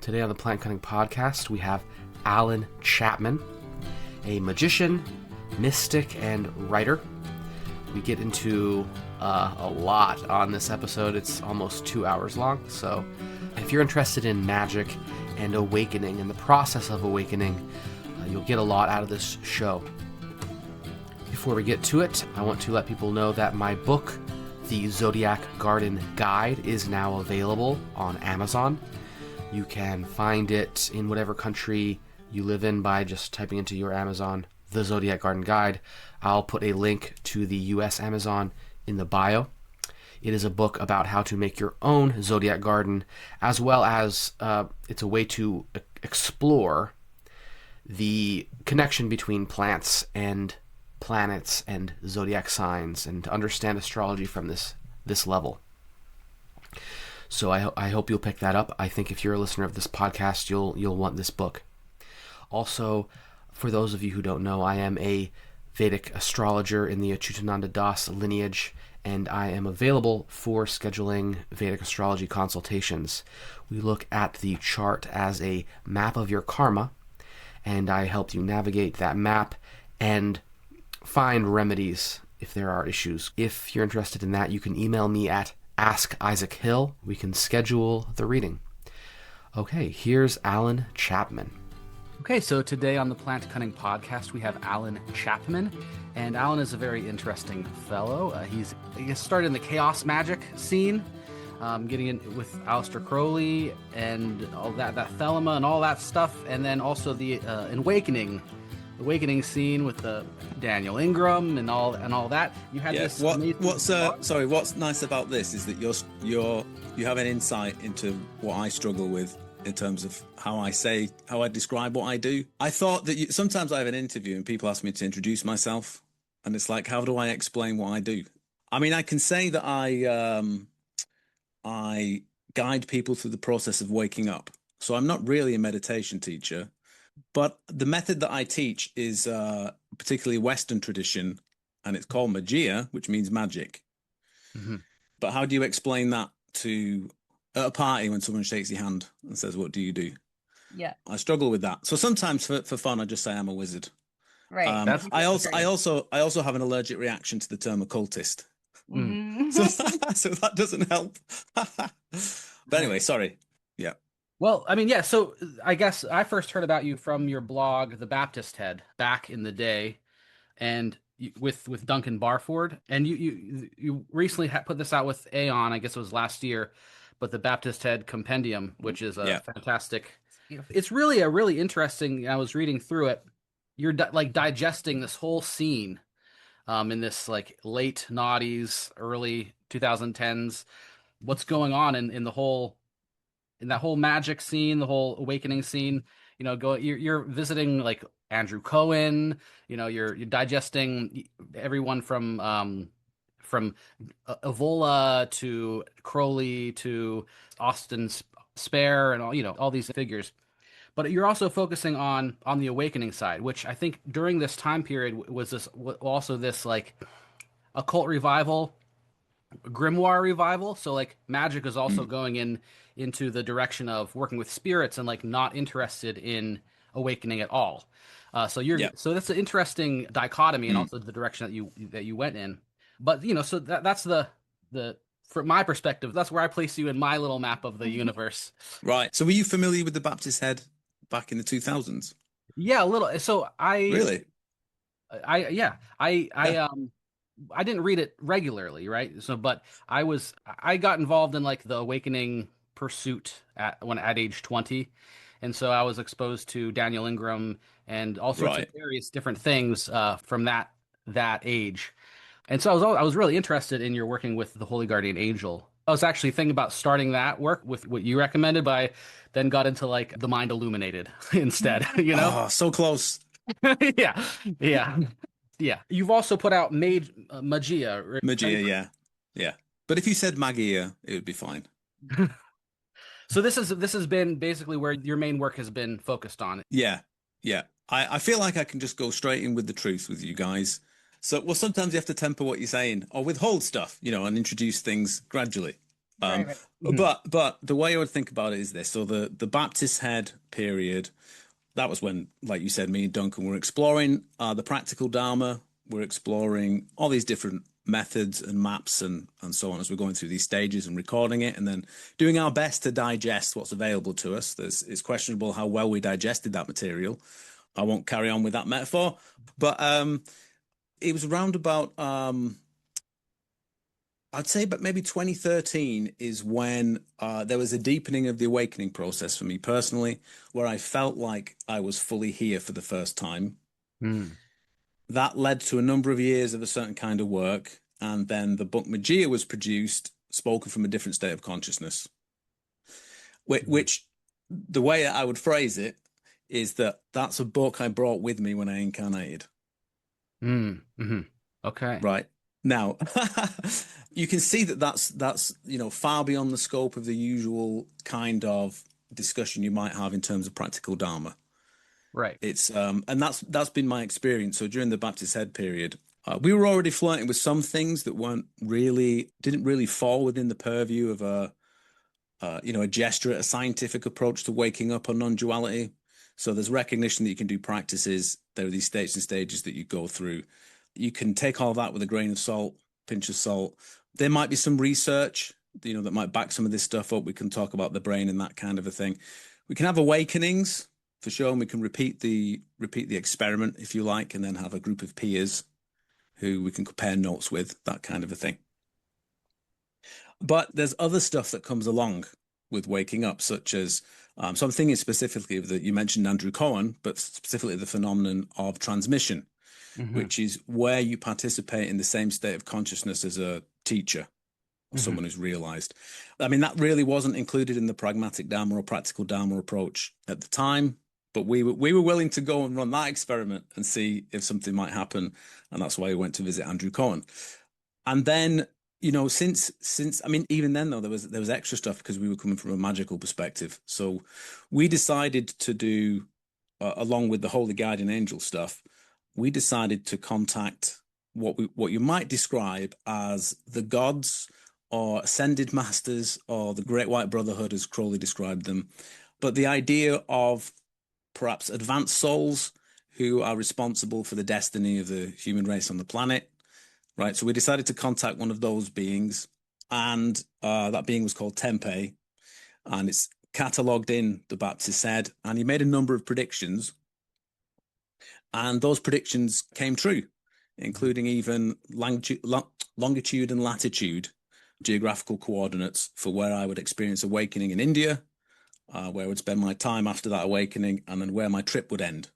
Today on the Plant Cunning Podcast, we have Alan Chapman, a magician, mystic, and writer. We get into a lot on this episode. It's almost 2 hours long, so if you're interested in magic and awakening and the process of awakening, you'll get a lot out of this show. Before we get to it, I want to let people know that my book, The Zodiac Garden Guide, is now available on Amazon. You can find it in whatever country you live in by just typing into your Amazon, The Zodiac Garden Guide. I'll put a link to the US Amazon in the bio. It is a book about how to make your own zodiac garden, as well as it's a way to explore the connection between plants and planets and zodiac signs, and to understand astrology from this level. So I hope you'll pick that up. I think if you're a listener of this podcast, you'll want this book. Also, for those of you who don't know, I am a Vedic astrologer in the Achyutananda Das lineage, and I am available for scheduling Vedic astrology consultations. We look at the chart as a map of your karma, and I help you navigate that map and find remedies if there are issues. If you're interested in that, you can email me at Ask Isaac Hill. We can schedule the reading. Okay, here's Alan Chapman. Okay, so today on the Plant Cunning Podcast, we have Alan Chapman, and Alan is a very interesting fellow. He started in the chaos magic scene, getting in with Aleister Crowley and all that Thelema and all that stuff, and then also the awakening scene with the Daniel Ingram and all that. You had this. What's nice about this is that you have an insight into what I struggle with in terms of how I describe what I do. I thought that sometimes I have an interview and people ask me to introduce myself, and it's like, how do I explain what I do? I mean, I can say that I guide people through the process of waking up. So I'm not really a meditation teacher. But the method that I teach is particularly Western tradition, and it's called Magia, which means magic. Mm-hmm. But how do you explain that at a party when someone shakes your hand and says, "What do you do?" Yeah, I struggle with that. So sometimes for fun, I just say I'm a wizard. Right. I also have an allergic reaction to the term occultist. Mm-hmm. So that doesn't help. But anyway, sorry. Yeah. Well, I mean, yeah, so I guess I first heard about you from your blog, The Baptist Head, back in the day, and with Duncan Barford, and you recently put this out with Aeon, I guess it was last year, but The Baptist Head Compendium, which is a fantastic. It's really a really interesting. I was reading through it. You're digesting this whole scene, in this like late noughties, early 2010s. What's going on in the whole. In that whole magic scene, the whole awakening scene, you're visiting like Andrew Cohen, you're digesting everyone from Evola to Crowley to Austin Spare and all these figures. But you're also focusing on the awakening side, which I think during this time period was this like occult revival, grimoire revival. So like magic is also going into the direction of working with spirits and like not interested in awakening at all. So that's an interesting dichotomy and also the direction that you went in. But so that's the from my perspective, that's where I place you in my little map of the universe. Right. So were you familiar with the Baptist Head back in the 2000s? Yeah, a little. So I didn't read it regularly, right? So, but I got involved in like the awakening pursuit at age 20, and so I was exposed to Daniel Ingram and all sorts of various different things from that age, and so I was really interested in your working with the Holy Guardian Angel. I was actually thinking about starting that work with what you recommended, but I then got into like the Mind Illuminated instead. Oh, so close. Yeah. You've also put out Magia. Magia, yeah. But if you said Magia, it would be fine. So this has been basically where your main work has been focused on. Yeah. I feel like I can just go straight in with the truth with you guys. So, sometimes you have to temper what you're saying or withhold stuff, and introduce things gradually. Right, right. Mhm. But the way I would think about it is this. So the Baptist head period, that was when, like you said, me and Duncan were exploring the practical Dharma. We're exploring all these different methods and maps and so on as we're going through these stages and recording it and then doing our best to digest what's available to us. It's questionable how well we digested that material. I won't carry on with that metaphor, but it was around about I'd say, but maybe 2013 is when there was a deepening of the awakening process for me personally, where I felt like I was fully here for the first time. Mm. That led to a number of years of a certain kind of work. And then the book Magia was produced, spoken from a different state of consciousness, which the way I would phrase it is that that's a book I brought with me when I incarnated. Mm. Mm-hmm. Okay. Right. Now, you can see that that's far beyond the scope of the usual kind of discussion you might have in terms of practical Dharma. Right. It's and that's been my experience. So during the Baptist Head period, we were already flirting with some things that didn't really fall within the purview of a gesture, a scientific approach to waking up on non-duality. So there's recognition that you can do practices. There are these states and stages that you go through. You can take all that with a grain of salt, pinch of salt. There might be some research, that might back some of this stuff up. We can talk about the brain and that kind of a thing. We can have awakenings for sure, and we can repeat the experiment if you like, and then have a group of peers who we can compare notes with, that kind of a thing. But there's other stuff that comes along with waking up, such as so I'm thinking specifically of you mentioned Andrew Cohen, but specifically the phenomenon of transmission, which is where you participate in the same state of consciousness as a teacher or someone who's realized. I mean, that really wasn't included in the pragmatic Dharma or practical Dharma approach at the time, but we were willing to go and run that experiment and see if something might happen. And that's why we went to visit Andrew Cohen. And then, since I mean, even then though, there was extra stuff because we were coming from a magical perspective. So we decided to do, along with the Holy Guardian Angel stuff, we decided to contact what you might describe as the gods or ascended masters or the Great White Brotherhood, as Crowley described them. But the idea of perhaps advanced souls who are responsible for the destiny of the human race on the planet, right? So we decided to contact one of those beings, and that being was called Tempe, and it's catalogued in the Baptist Head, and he made a number of predictions. And those predictions came true, including even longitude and latitude geographical coordinates for where I would experience awakening in India, where I would spend my time after that awakening, and then where my trip would end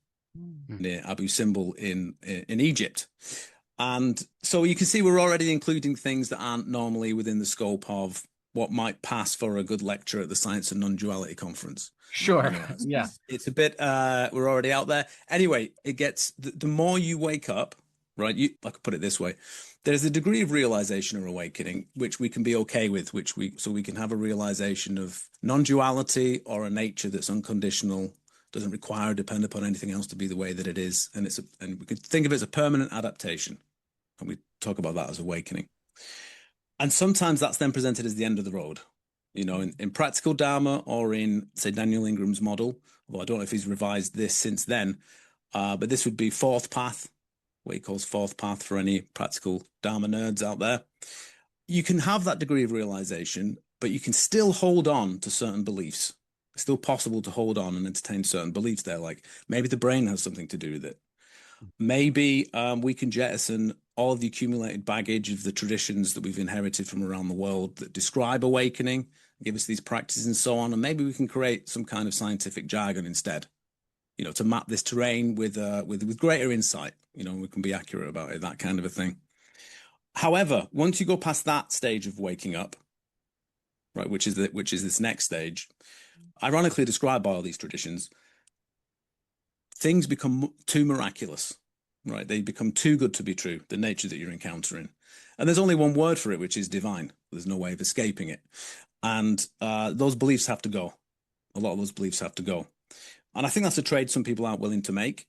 near Abu Simbel in Egypt. And so you can see we're already including things that aren't normally within the scope of what might pass for a good lecture at the Science and Non-Duality Conference. Sure. Yeah. It's a bit, we're already out there. Anyway, it gets, the more you wake up, right? I could put it this way. There's a degree of realization or awakening, which we can be okay with, so we can have a realization of non-duality or a nature that's unconditional, doesn't require or depend upon anything else to be the way that it is. And we could think of it as a permanent adaptation. And we talk about that as awakening. And sometimes that's then presented as the end of the road. In practical Dharma or in, say, Daniel Ingram's model, although I don't know if he's revised this since then, but this would be fourth path, what he calls fourth path for any practical Dharma nerds out there. You can have that degree of realization, but you can still hold on to certain beliefs. It's still possible to hold on and entertain certain beliefs there, like maybe the brain has something to do with it. Maybe we can jettison all of the accumulated baggage of the traditions that we've inherited from around the world that describe awakening, give us these practices and so on, and maybe we can create some kind of scientific jargon instead, to map this terrain with greater insight, we can be accurate about it, that kind of a thing. However, once you go past that stage of waking up, right, which is this next stage, ironically described by all these traditions, things become too miraculous, right? They become too good to be true, the nature that you're encountering. And there's only one word for it, which is divine. There's no way of escaping it. And those beliefs have to go. A lot of those beliefs have to go. And I think that's a trade some people aren't willing to make.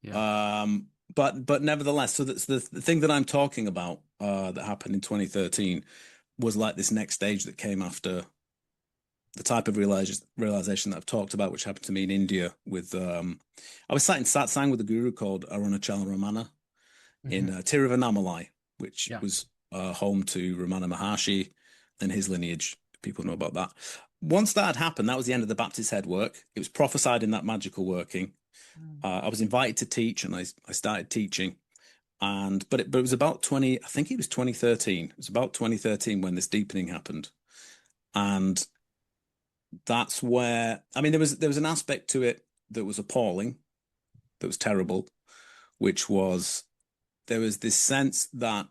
Yeah. But nevertheless, so that's the thing that I'm talking about that happened in 2013. was like this next stage that came after the type of realization that I've talked about, which happened to me in India with, I was sat in satsang with a guru called Arunachala Ramana in Tiruvannamalai, which was home to Ramana Maharshi and his lineage. People know about that. Once that had happened, that was the end of the Baptist head work. It was prophesied in that magical working. I was invited to teach, and I started teaching. But it was about 20, I think it was 2013. It was about 2013 when this deepening happened. And that's where, I mean, there was an aspect to it that was appalling, that was terrible, which was, there was this sense that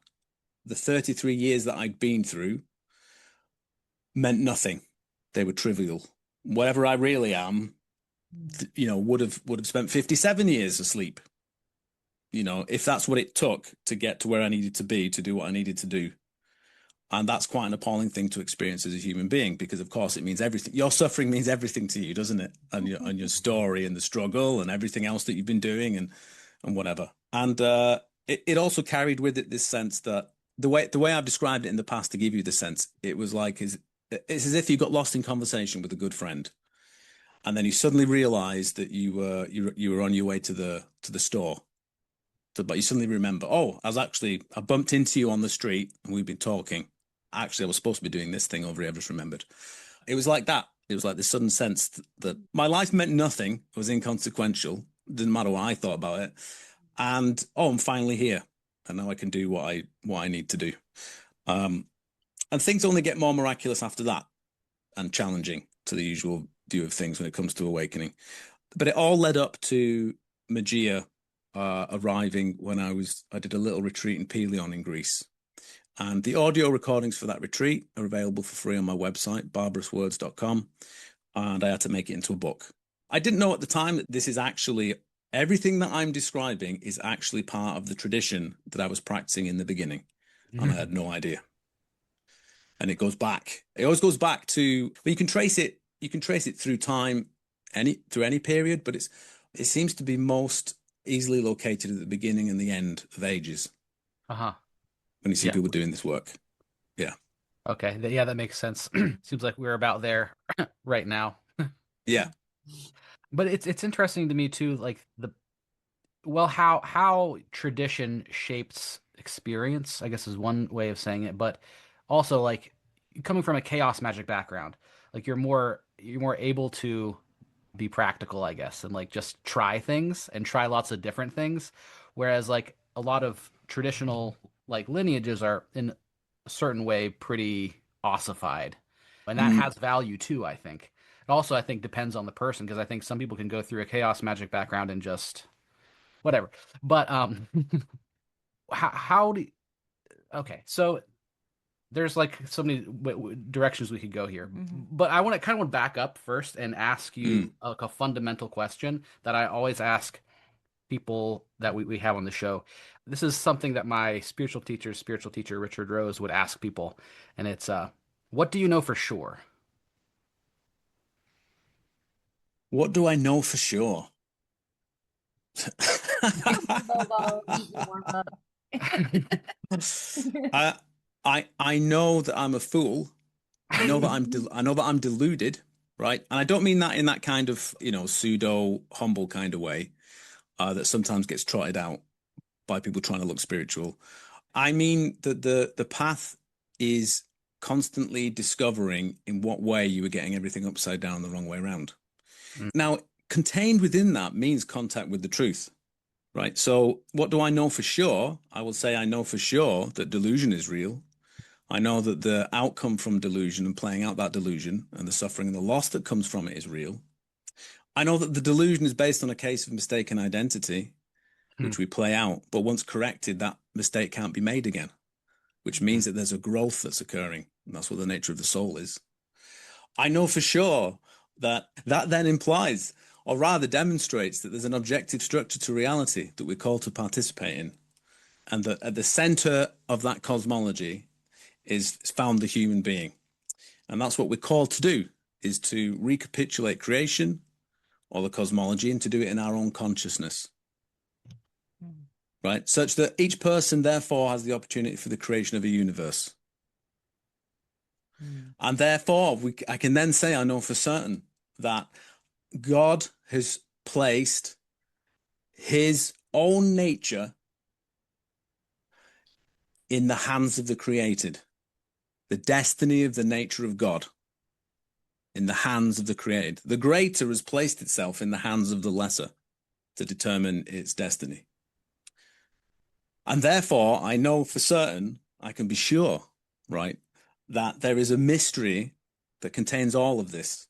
the 33 years that I'd been through meant nothing. They were trivial. Whatever I really am, would have spent 57 years asleep. If that's what it took to get to where I needed to be, to do what I needed to do. And that's quite an appalling thing to experience as a human being, because of course it means everything. Your suffering means everything to you, doesn't it? And your story and the struggle and everything else that you've been doing and whatever. And it also carried with it this sense that the way I've described it in the past to give you the sense, it was like, it's as if you got lost in conversation with a good friend. And then you suddenly realized that you were on your way to the store. But you suddenly remember, I bumped into you on the street and we've been talking. Actually, I was supposed to be doing this thing over here. I just remembered. It was like that. It was like this sudden sense that my life meant nothing. It was inconsequential. Didn't matter what I thought about it. And I'm finally here, and now I can do what I need to do. And things only get more miraculous after that, and challenging to the usual view of things when it comes to awakening. But it all led up to Magia arriving when I did a little retreat in Pelion in Greece. And the audio recordings for that retreat are available for free on my website, barbarouswords.com. And I had to make it into a book. I didn't know at the time that this is actually, everything that I'm describing is actually part of the tradition that I was practicing in the beginning. And I had no idea. And it always goes back to, well, you can trace it through time, through any period, but it seems to be most easily located at the beginning and the end of ages. When you see people doing this work. Yeah. Okay. Yeah, that makes sense. Seems like we're about there right now. Yeah. But it's interesting to me too, like how tradition shapes experience, I guess is one way of saying it, but also like coming from a chaos magic background, like you're more able to be practical, I guess, and like just try things and try lots of different things. Whereas like a lot of traditional like lineages are in a certain way pretty ossified. And that has value too, I think. It also, I think, depends on the person, because I think some people can go through a chaos magic background and just whatever. But how do okay, so there's like so many directions we could go here, but I want to back up first and ask you like a fundamental question that I always ask people that we have on the show. This is something that my spiritual teacher Richard Rose would ask people, and it's what do you know for sure? What do I know for sure? I know that I'm a fool. I know that I'm deluded, right? And I don't mean that in that kind of, pseudo humble kind of way that sometimes gets trotted out by people trying to look spiritual. I mean that the path is constantly discovering in what way you were getting everything upside down the wrong way around. Now, contained within that means contact with the truth, right? So what do I know for sure? I will say I know for sure that delusion is real. I know that the outcome from delusion and playing out that delusion and the suffering and the loss that comes from it is real. I know that the delusion is based on a case of mistaken identity, which we play out. But once corrected, that mistake can't be made again, which means that there's a growth that's occurring. And that's what the nature of the soul is. I know for sure that then implies, or rather demonstrates, that there's an objective structure to reality that we're called to participate in. And that at the center of that cosmology is found the human being. And that's what we're called to do, is to recapitulate creation or the cosmology and to do it in our own consciousness. Right? Such that each person therefore has the opportunity for the creation of a universe. And therefore, I can then say I know for certain that God has placed his own nature in the hands of the created. The destiny of the nature of God in the hands of the created. The greater has placed itself in the hands of the lesser to determine its destiny. And therefore, I know for certain, I can be sure, right, that there is a mystery that contains all of this.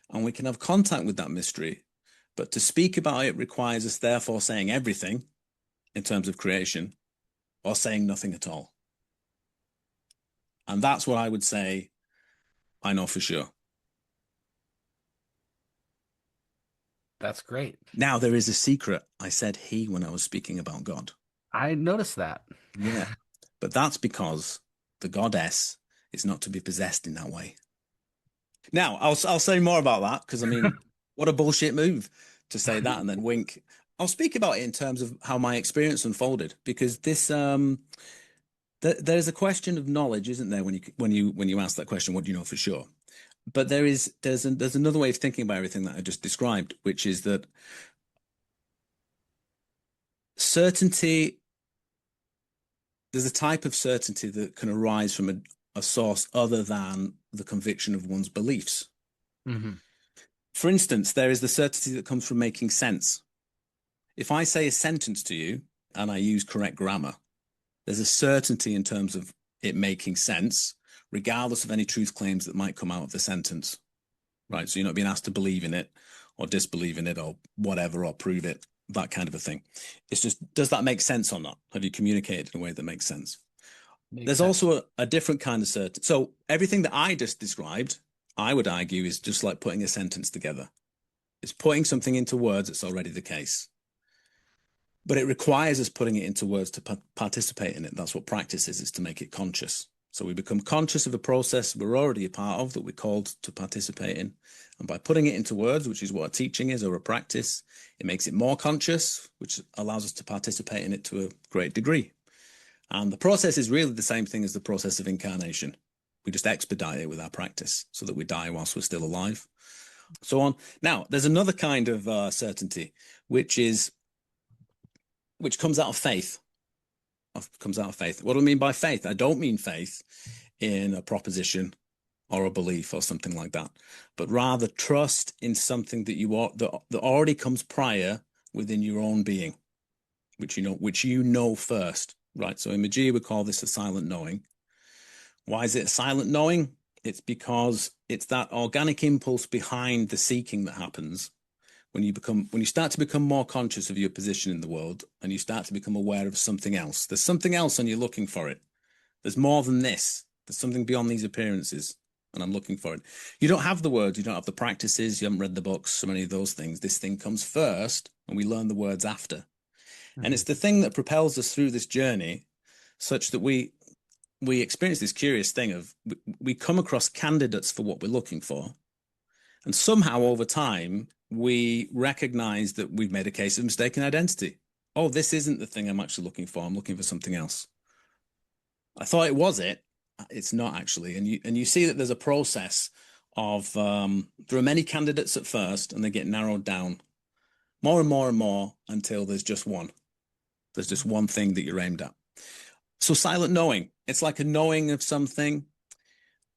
And we can have contact with that mystery. But to speak about it requires us therefore saying everything in terms of creation or saying nothing at all. And that's what I would say I know for sure. That's great. Now, there is a secret. I said he when I was speaking about God. I noticed that. Yeah. But that's because the goddess is not to be possessed in that way. Now, I'll say more about that because, I mean, what a bullshit move to say that and then wink. I'll speak about it in terms of how my experience unfolded, because this there's a question of knowledge, isn't there, when you ask that question, what do you know for sure? But there's another way of thinking about everything that I just described, which is that certainty, there's a type of certainty that can arise from a source other than the conviction of one's beliefs. Mm-hmm. For instance, there is the certainty that comes from making sense. If I say a sentence to you and I use correct grammar, there's a certainty in terms of it making sense, regardless of any truth claims that might come out of the sentence, right? So you're not being asked to believe in it or disbelieve in it or whatever, or prove it, that kind of a thing. It's just, does that make sense or not? Have you communicated in a way that makes sense? There's also a different kind of certainty. So everything that I just described, I would argue, is just like putting a sentence together. It's putting something into words that's already the case. But it requires us putting it into words to participate in it. That's what practice is to make it conscious. So we become conscious of a process we're already a part of that we're called to participate in. And by putting it into words, which is what a teaching is or a practice, it makes it more conscious, which allows us to participate in it to a great degree. And the process is really the same thing as the process of incarnation. We just expedite it with our practice so that we die whilst we're still alive. So on. Now, there's another kind of certainty, which comes out of faith. Comes out of faith. What do I mean by faith? I don't mean faith in a proposition or a belief or something like that, but rather trust in something that that already comes prior within your own being, which you know first, right? So in Magia, we call this a silent knowing. Why is it a silent knowing? It's because it's that organic impulse behind the seeking that happens when you start to become more conscious of your position in the world and you start to become aware of something else. There's something else and you're looking for it. There's more than this. There's something beyond these appearances and I'm looking for it. You don't have the words, you don't have the practices, you haven't read the books, so many of those things. This thing comes first and we learn the words after. Mm-hmm. And it's the thing that propels us through this journey such that we experience this curious thing of we come across candidates for what we're looking for. And somehow over time, we recognize that we've made a case of mistaken identity. Oh, this isn't the thing I'm actually looking for. I'm looking for something else. I thought it was it. It's not actually. And you see that there's a process of, there are many candidates at first and they get narrowed down more and more and more until there's just one. There's just one thing that you're aimed at. So silent knowing, it's like a knowing of something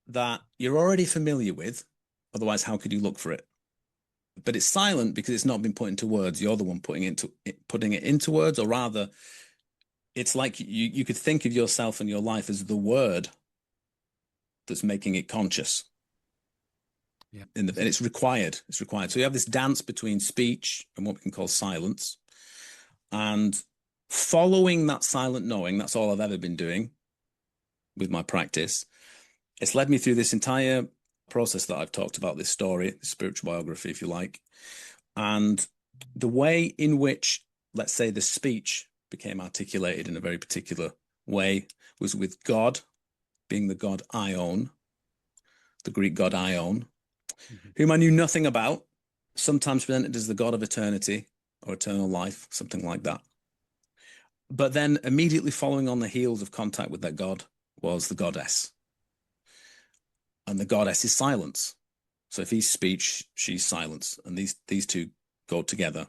that you're already familiar with. Otherwise, how could you look for it? But it's silent because it's not been put into words. You're the one putting it into words, or rather, it's like you could think of yourself and your life as the word that's making it conscious. Yeah. And it's required. It's required. So you have this dance between speech and what we can call silence. And following that silent knowing, that's all I've ever been doing with my practice. It's led me through this entire process that I've talked about, this story, this spiritual biography, if you like. And the way in which, let's say, the speech became articulated in a very particular way was with God, being the God Ion, the Greek God Ion, whom I knew nothing about, sometimes presented as the God of eternity or eternal life, something like that. But then immediately following on the heels of contact with that God was the goddess. and the goddess is silence. So if he's speech, she's silence, and these two go together,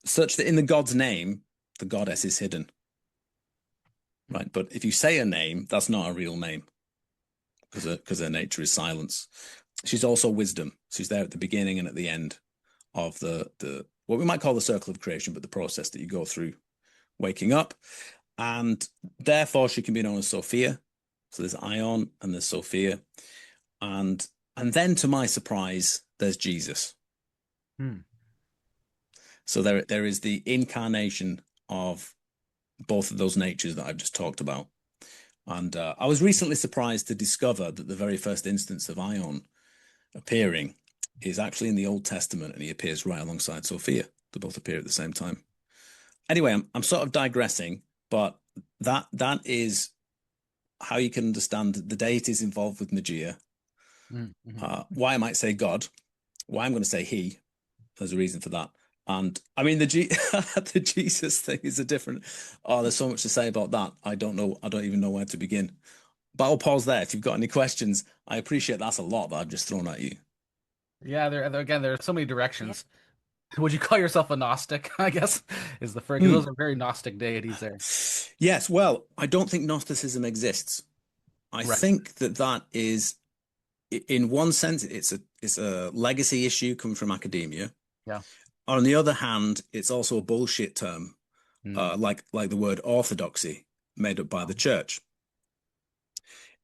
such that in the god's name, the goddess is hidden. Right, but if you say a name, that's not a real name, because her nature is silence. She's also wisdom. She's there at the beginning and at the end of the what we might call the circle of creation, but the process that you go through waking up. And therefore she can be known as Sophia. So there's Ion and there's Sophia. And then, to my surprise, there's Jesus. So there is the incarnation of both of those natures that I've just talked about. And I was recently surprised to discover that the very first instance of Ion appearing is actually in the Old Testament, and he appears right alongside Sophia. They both appear at the same time. Anyway, I'm sort of digressing, but that is how you can understand the deities involved with Magia. Why I might say God, why I'm going to say he. There's a reason for that. And I mean, the Jesus thing is a different. Oh, there's so much to say about that. I don't know. I don't even know where to begin. But I'll pause there. If you've got any questions, I appreciate that's a lot that I've just thrown at you. Yeah, there are so many directions. Would you call yourself a Gnostic? I guess is the first. Those are very Gnostic deities there. Yes. Well, I don't think Gnosticism exists. I think that is, in one sense, it's a legacy issue coming from academia. Yeah. On the other hand, it's also a bullshit term, like the word orthodoxy, made up by the church.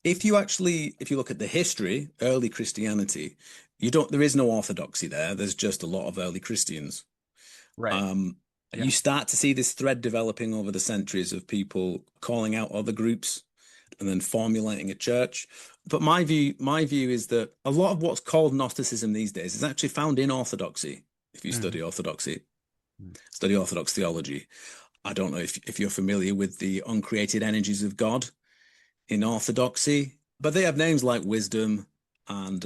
If you look at the history, early Christianity, there is no orthodoxy there. There's just a lot of early Christians. Right. You start to see this thread developing over the centuries of people calling out other groups and then formulating a church. But my view is that a lot of what's called Gnosticism these days is actually found in orthodoxy. If you study orthodoxy, study Orthodox theology. I don't know if you're familiar with the uncreated energies of God in orthodoxy, but they have names like wisdom and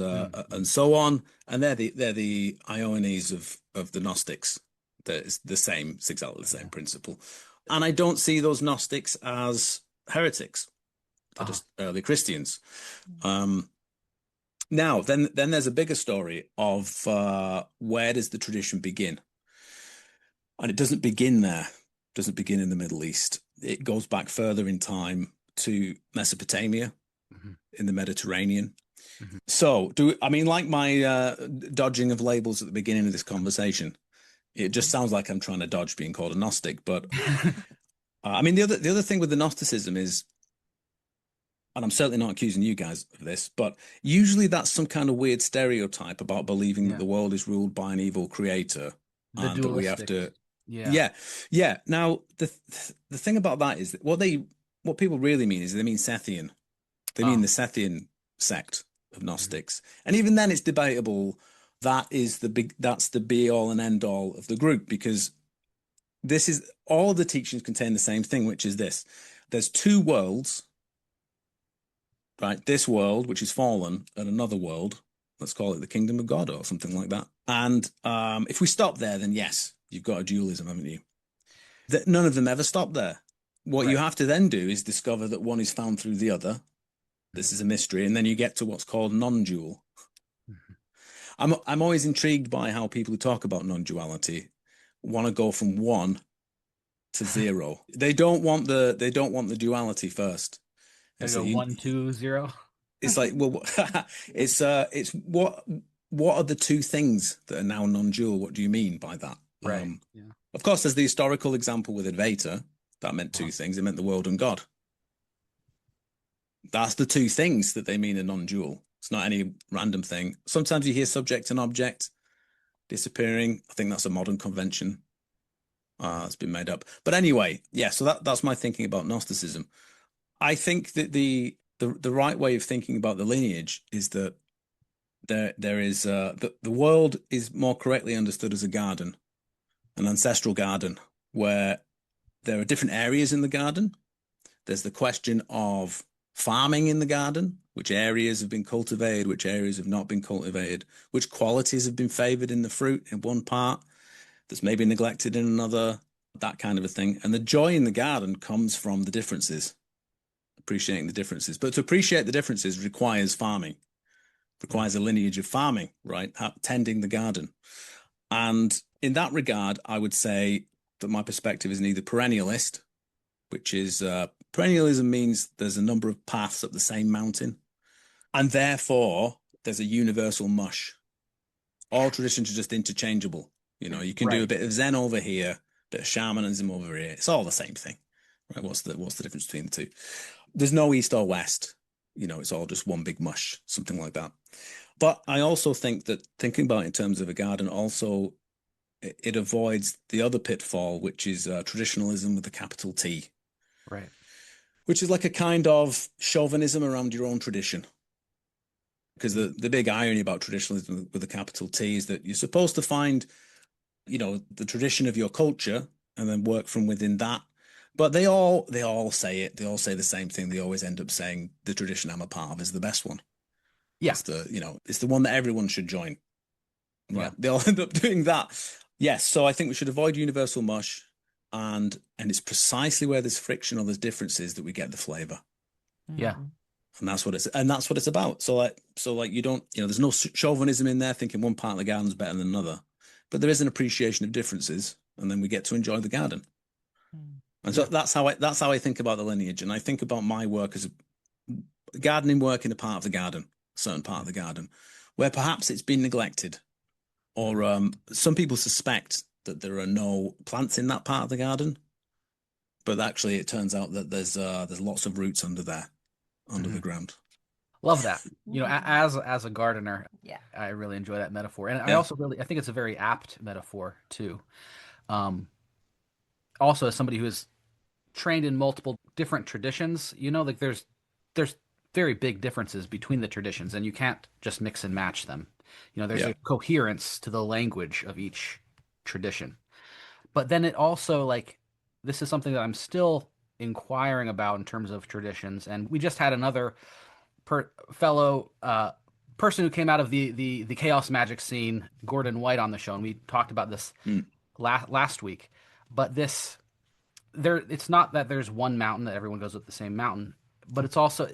so on, and they're the Iones of the Gnostics. It's the same, it's exactly the same principle. And I don't see those Gnostics as heretics. They're just early Christians. Now, then there's a bigger story of where does the tradition begin? And it doesn't begin there. It doesn't begin in the Middle East. It goes back further in time to Mesopotamia, in the Mediterranean. So, like my dodging of labels at the beginning of this conversation, it just sounds like I'm trying to dodge being called a Gnostic. But the other thing with the Gnosticism is, and I'm certainly not accusing you guys of this, but usually that's some kind of weird stereotype about believing that the world is ruled by an evil creator, and that we have to. Yeah. Now the thing about that is that what people really mean is they mean Sethian. They mean the Sethian sect of Gnostics, and even then it's debatable. That's the be all and end all of the group, because this is all the teachings contain the same thing, which is this: there's two worlds. Right, this world, which is fallen, and another world, let's call it the kingdom of God or something like that. And if we stop there, then yes, you've got a dualism, haven't you? That none of them ever stop there. What you have to then do is discover that one is found through the other. This is a mystery, and then you get to what's called non-dual. I'm always intrigued by how people who talk about non-duality want to go from 1 to 0. They don't want the duality first. It's like 1, 2, 0. It's like, well, it's what are the two things that are now non-dual? What do you mean by that? Right. Of course, there's the historical example with Advaita. That meant two things. It meant the world and God. That's the two things that they mean are non-dual. It's not any random thing. Sometimes you hear subject and object disappearing. I think that's a modern convention. It's been made up. But anyway, so that's my thinking about Gnosticism. I think that the right way of thinking about the lineage is that there is the world is more correctly understood as a garden, an ancestral garden, where there are different areas in the garden. There's the question of farming in the garden, which areas have been cultivated, which areas have not been cultivated, which qualities have been favored in the fruit in one part that's maybe neglected in another, that kind of a thing. And the joy in the garden comes from the differences. Appreciating the differences, but to appreciate the differences requires farming. requires a lineage of farming, right? Tending the garden. And in that regard, I would say that my perspective is neither perennialist, which is perennialism means there's a number of paths up the same mountain, and therefore there's a universal mush. All traditions are just interchangeable. You know, you can do a bit of Zen over here, a bit of shamanism over here. It's all the same thing, right? What's the difference between the two? There's no east or west. You know, it's all just one big mush, something like that. But I also think that thinking about it in terms of a garden also, it avoids the other pitfall, which is traditionalism with a capital T. Right. Which is like a kind of chauvinism around your own tradition. Because the big irony about traditionalism with a capital T is that you're supposed to find, you know, the tradition of your culture and then work from within that. But they all say it. They all say the same thing. They always end up saying the tradition I'm a part of is the best one. Yeah. It's the one that everyone should join. Right. Yeah. They all end up doing that. Yes. So I think we should avoid universal mush. And it's precisely where there's friction or there's differences that we get the flavor. Yeah. And that's what it's about. So you don't, you know, there's no chauvinism in there thinking one part of the garden's better than another, but there is an appreciation of differences, and then we get to enjoy the garden. And so that's how I think about the lineage. And I think about my work as gardening work in a part of the garden, a certain part of the garden, where perhaps it's been neglected, or some people suspect that there are no plants in that part of the garden, but actually it turns out that there's lots of roots under there, under the ground. Love that. You know, as a gardener, yeah, I really enjoy that metaphor, and I also I think it's a very apt metaphor too. Also, as somebody who is trained in multiple different traditions, you know, like there's very big differences between the traditions, and you can't just mix and match them. You know, there's a coherence to the language of each tradition. But then it also, like, this is something that I'm still inquiring about in terms of traditions. And we just had another fellow person who came out of the chaos magic scene, Gordon White, on the show, and we talked about this last week. But it's not that there's one mountain that everyone goes up the same mountain, but it's also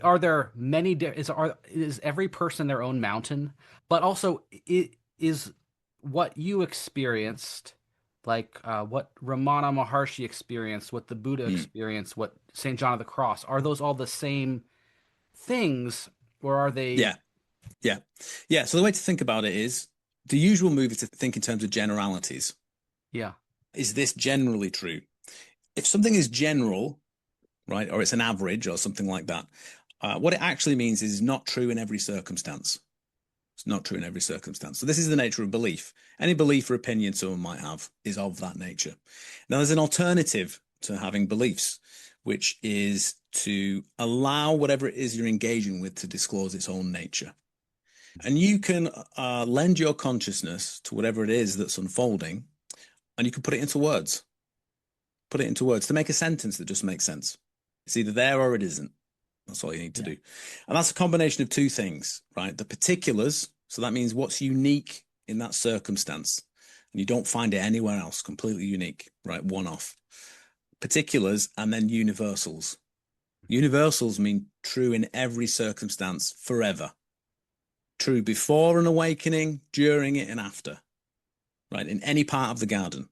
are there many is every person their own mountain? But also, it is what you experienced, like what Ramana Maharshi experienced, what the Buddha experienced, what St. John of the Cross, are those all the same things, or are they? Yeah. So the way to think about it is, the usual move is to think in terms of generalities. Yeah. Is this generally true? If something is general, right, or it's an average or something like that, what it actually means is not true in every circumstance. It's not true in every circumstance. So this is the nature of belief. Any belief or opinion someone might have is of that nature. Now, there's an alternative to having beliefs, which is to allow whatever it is you're engaging with to disclose its own nature. And you can lend your consciousness to whatever it is that's unfolding, and you can put it into words. Put it into words to make a sentence that just makes sense. It's either there or it isn't. That's all you need to do. And that's a combination of two things, right? The particulars, so that means what's unique in that circumstance. And you don't find it anywhere else, completely unique, right? One off. Particulars, and then universals. Universals mean true in every circumstance forever. True before an awakening, during it, and after, right? In any part of the garden.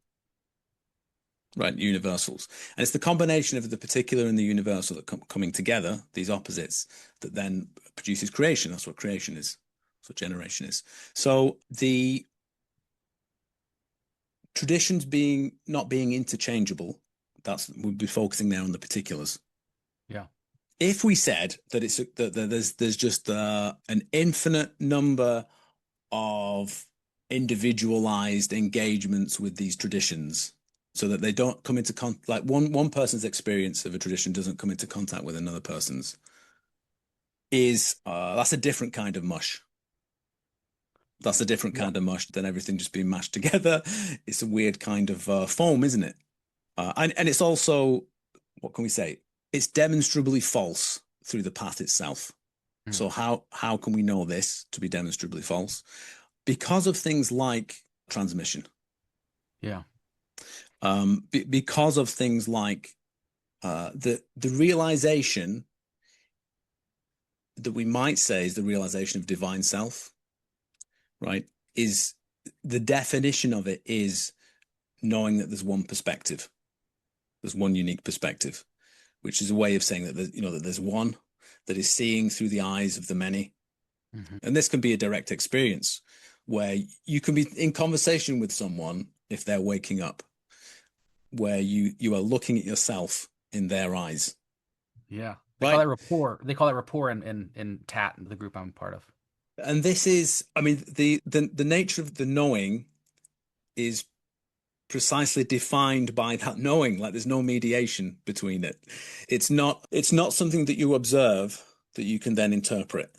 Right, universals. And it's the combination of the particular and the universal that coming together, these opposites, that then produces creation. That's what creation is. That's what generation is. So the traditions not being interchangeable, we'll be focusing there on the particulars. Yeah. If we said that there's just an infinite number of individualized engagements with these traditions, so that they don't come into contact, like one person's experience of a tradition doesn't come into contact with another person's, that's a different kind of mush. That's a different kind of mush than everything just being mashed together. It's a weird kind of foam, isn't it? And it's also, what can we say? It's demonstrably false through the path itself. So how can we know this to be demonstrably false? Because of things like transmission. Yeah. Because of things like the realization that we might say is the realization of divine self, right? Is the definition of it is knowing that there's one perspective, there's one unique perspective, which is a way of saying that that there's one that is seeing through the eyes of the many. Mm-hmm. And this can be a direct experience where you can be in conversation with someone if they're waking up, where you are looking at yourself in their eyes. Yeah. They call that rapport. They call that rapport in TAT, the group I'm part of. And this is, I mean, the nature of the knowing is precisely defined by that knowing. Like there's no mediation between it. It's not something that you observe that you can then interpret.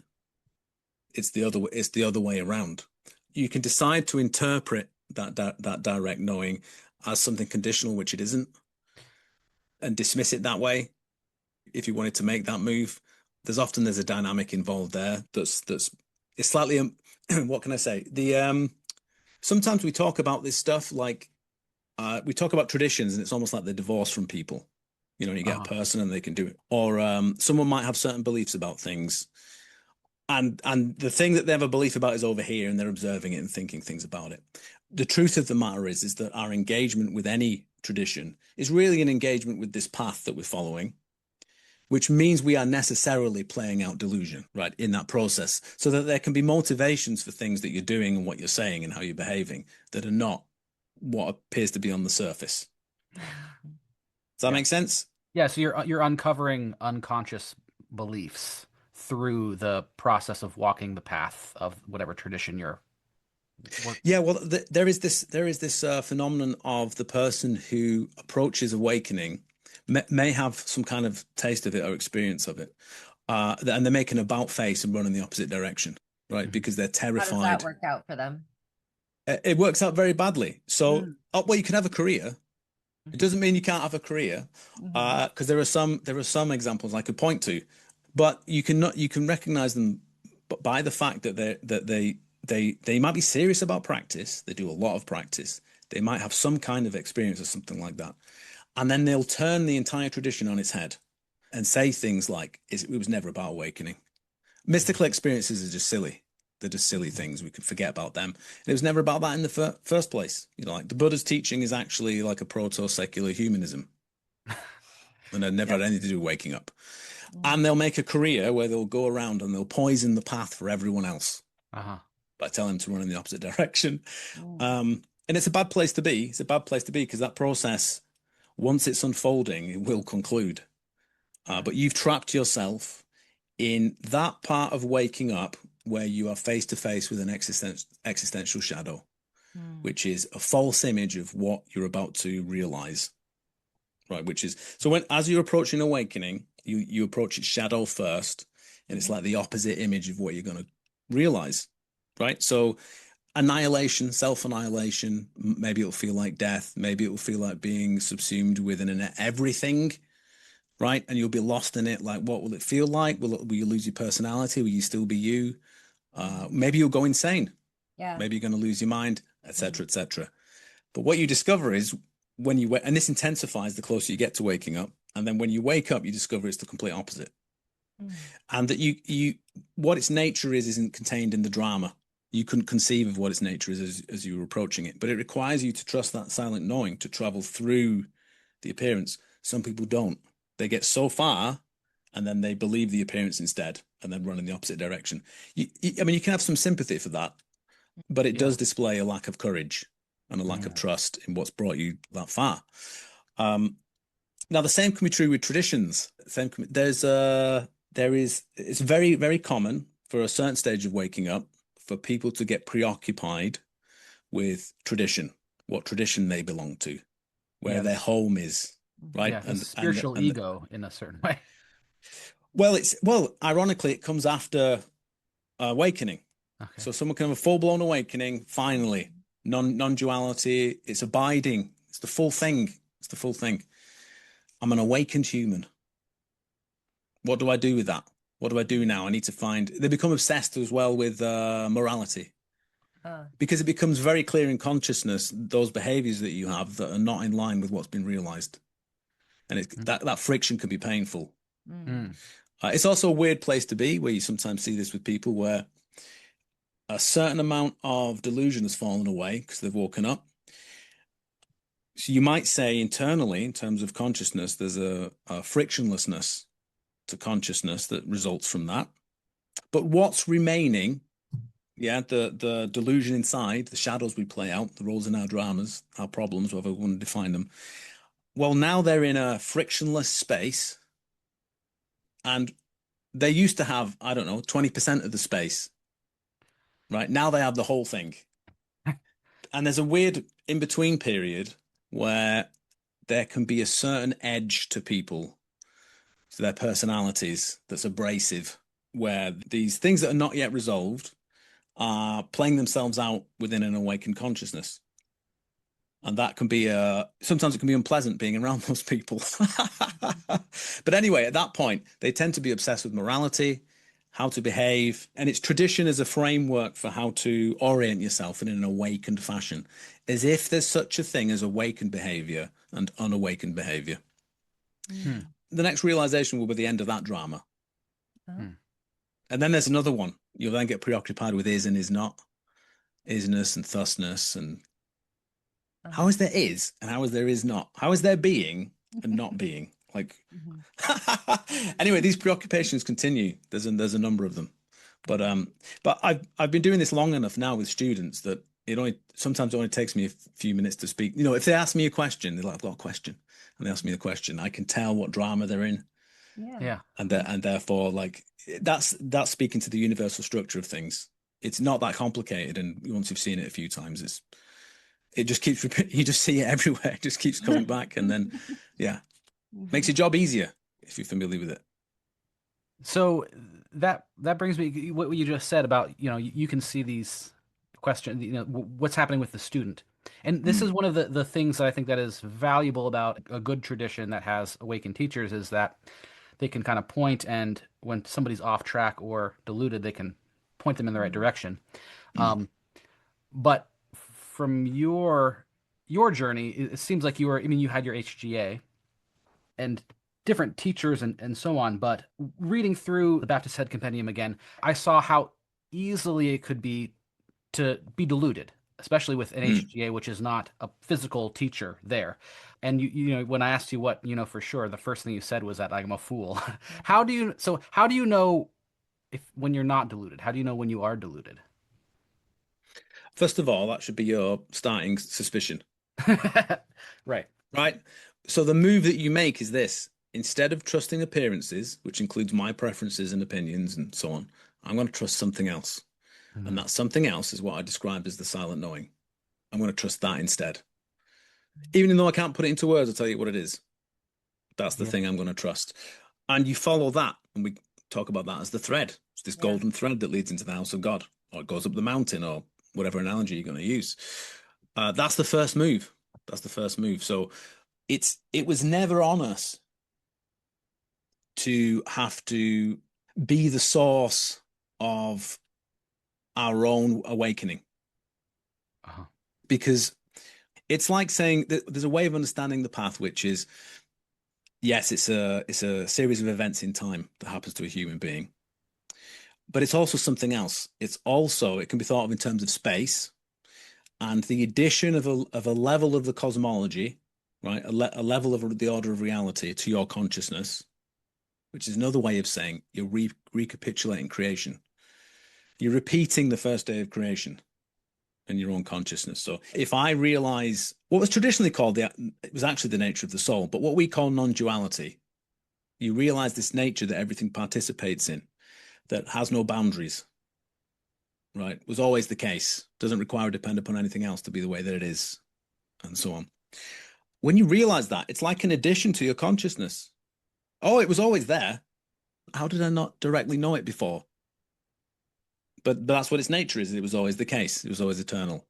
It's the other way around. You can decide to interpret that direct knowing as something conditional, which it isn't, and dismiss it that way. If you wanted to make that move, there's a dynamic involved there that's it's slightly what can I say? Sometimes we talk about this stuff like we talk about traditions, and it's almost like they're divorced from people. You get a person and they can do it, or someone might have certain beliefs about things, and the thing that they have a belief about is over here, and they're observing it and thinking things about it. The truth of the matter is that our engagement with any tradition is really an engagement with this path that we're following, which means we are necessarily playing out delusion, right, in that process, so that there can be motivations for things that you're doing and what you're saying and how you're behaving that are not what appears to be on the surface. Does that make sense? Yeah, so you're uncovering unconscious beliefs through the process of walking the path of whatever tradition you're. Yeah, well, there is this phenomenon of the person who approaches awakening may have some kind of taste of it or experience of it, and they make an about face and run in the opposite direction, right? Mm-hmm. Because they're terrified. How does that work out for them? It works out very badly. So, well, you can have a career. It doesn't mean you can't have a career, because there are some examples I could point to, but you can recognize them by the fact that they might be serious about practice. They do a lot of practice. They might have some kind of experience or something like that. And then they'll turn the entire tradition on its head and say things like, it was never about awakening. Mystical experiences are just silly. They're just silly things. We can forget about them. And it was never about that in the first place. Like the Buddha's teaching is actually like a proto-secular humanism. And it never had anything to do with waking up. And they'll make a career where they'll go around and they'll poison the path for everyone else by telling them to run in the opposite direction. And it's a bad place to be. It's a bad place to be because that process, once it's unfolding, it will conclude. But you've trapped yourself in that part of waking up where you are face to face with an existential shadow, which is a false image of what you're about to realize, right? Which is, so as you're approaching awakening, you approach its shadow first, and it's like the opposite image of what you're going to realize, right? So annihilation, self-annihilation, maybe it'll feel like death, maybe it will feel like being subsumed within an everything, right? And you'll be lost in it. Like, what will it feel like? Will you lose your personality? Will you still be you? Maybe you'll go insane. Yeah. Maybe you're going to lose your mind, etc., etc. But what you discover is when you and this intensifies the closer you get to waking up. And then when you wake up, you discover it's the complete opposite. And that you what its nature isn't contained in the drama. You couldn't conceive of what its nature is as you were approaching it. But it requires you to trust that silent knowing to travel through the appearance. Some people don't. They get so far and then they believe the appearance instead and then run in the opposite direction. I mean, you can have some sympathy for that, but it does display a lack of courage and a lack of trust in what's brought you that far. Now, the same can be true with traditions. It's very, very common for a certain stage of waking up for people to get preoccupied with tradition, what tradition they belong to, where their home is, right? Yeah, and spiritual ego in a certain way. Well, ironically, it comes after awakening. Okay. So someone can have a full-blown awakening, finally, non-duality, it's abiding, it's the full thing. It's the full thing. I'm an awakened human. What do I do with that? What do I do now? I need to find... They become obsessed as well with morality. Because it becomes very clear in consciousness, those behaviors that you have that are not in line with what's been realized. And that friction can be painful. It's also a weird place to be, where you sometimes see this with people where a certain amount of delusion has fallen away because they've woken up. So you might say internally, in terms of consciousness, there's a frictionlessness to consciousness that results from that. But what's remaining, the delusion inside, the shadows we play out, the roles in our dramas, our problems, whatever we want to define them. Well, now they're in a frictionless space, and they used to have, I don't know, 20% of the space. Right now they have the whole thing. And there's a weird in-between period where there can be a certain edge to people, to their personalities, that's abrasive, where these things that are not yet resolved are playing themselves out within an awakened consciousness. And that can be sometimes it can be unpleasant being around those people. But anyway, at that point, they tend to be obsessed with morality, how to behave, and it's tradition as a framework for how to orient yourself in an awakened fashion, as if there's such a thing as awakened behavior and unawakened behavior. The next realization will be the end of that drama. And then there's another one. You'll then get preoccupied with is and is not, isness and thusness, and how is there is and how is there is not? How is there being and not being? Like, anyway, these preoccupations continue. There's a number of them, but I've been doing this long enough now with students that sometimes it only takes me a few minutes to speak. You know, if they ask me a question, they're like, I've got a question, and they ask me a question, I can tell what drama they're in. Yeah. And therefore, like, that's speaking to the universal structure of things. It's not that complicated, and once you've seen it a few times, it just keeps repeating. You just see it everywhere. It just keeps coming back, and then makes your job easier if you're familiar with it. So that brings me what you just said about, you can see these questions, what's happening with the student. And this is one of the things that I think that is valuable about a good tradition that has awakened teachers, is that they can kind of point, and when somebody's off track or deluded, they can point them in the right direction. But from your journey, it seems like you had your HGA and different teachers and so on, but reading through the Baptist Head Compendium again, I saw how easily it could be to be deluded, especially with an HGA, which is not a physical teacher there. And you when I asked you what for sure, the first thing you said was that I'm a fool. How do you know when you're not deluded? How do you know when you are deluded? First of all, that should be your starting suspicion. Right. So the move that you make is this: instead of trusting appearances, which includes my preferences and opinions and so on, I'm going to trust something else. And that something else is what I described as the silent knowing. I'm going to trust that instead. Even though I can't put it into words, I'll tell you what it is. That's the thing I'm going to trust. And you follow that, and we talk about that as the thread. It's this golden thread that leads into the house of God, or it goes up the mountain, or whatever analogy you're going to use. That's the first move. So it was never on us to have to be the source of our own awakening. Because it's like saying that there's a way of understanding the path, which is, yes, it's a series of events in time that happens to a human being, but it's also something else. It can be thought of in terms of space, and the addition of a level of the cosmology, right? A level of the order of reality to your consciousness, which is another way of saying you're recapitulating creation. You're repeating the first day of creation in your own consciousness. So if I realize what was traditionally called it was actually the nature of the soul, but what we call non-duality, you realize this nature that everything participates in, that has no boundaries, right? Was always the case, doesn't require or depend upon anything else to be the way that it is, and so on. When you realize that, it's like an addition to your consciousness. Oh, it was always there. How did I not directly know it before? But that's what its nature is. It was always the case. It was always eternal,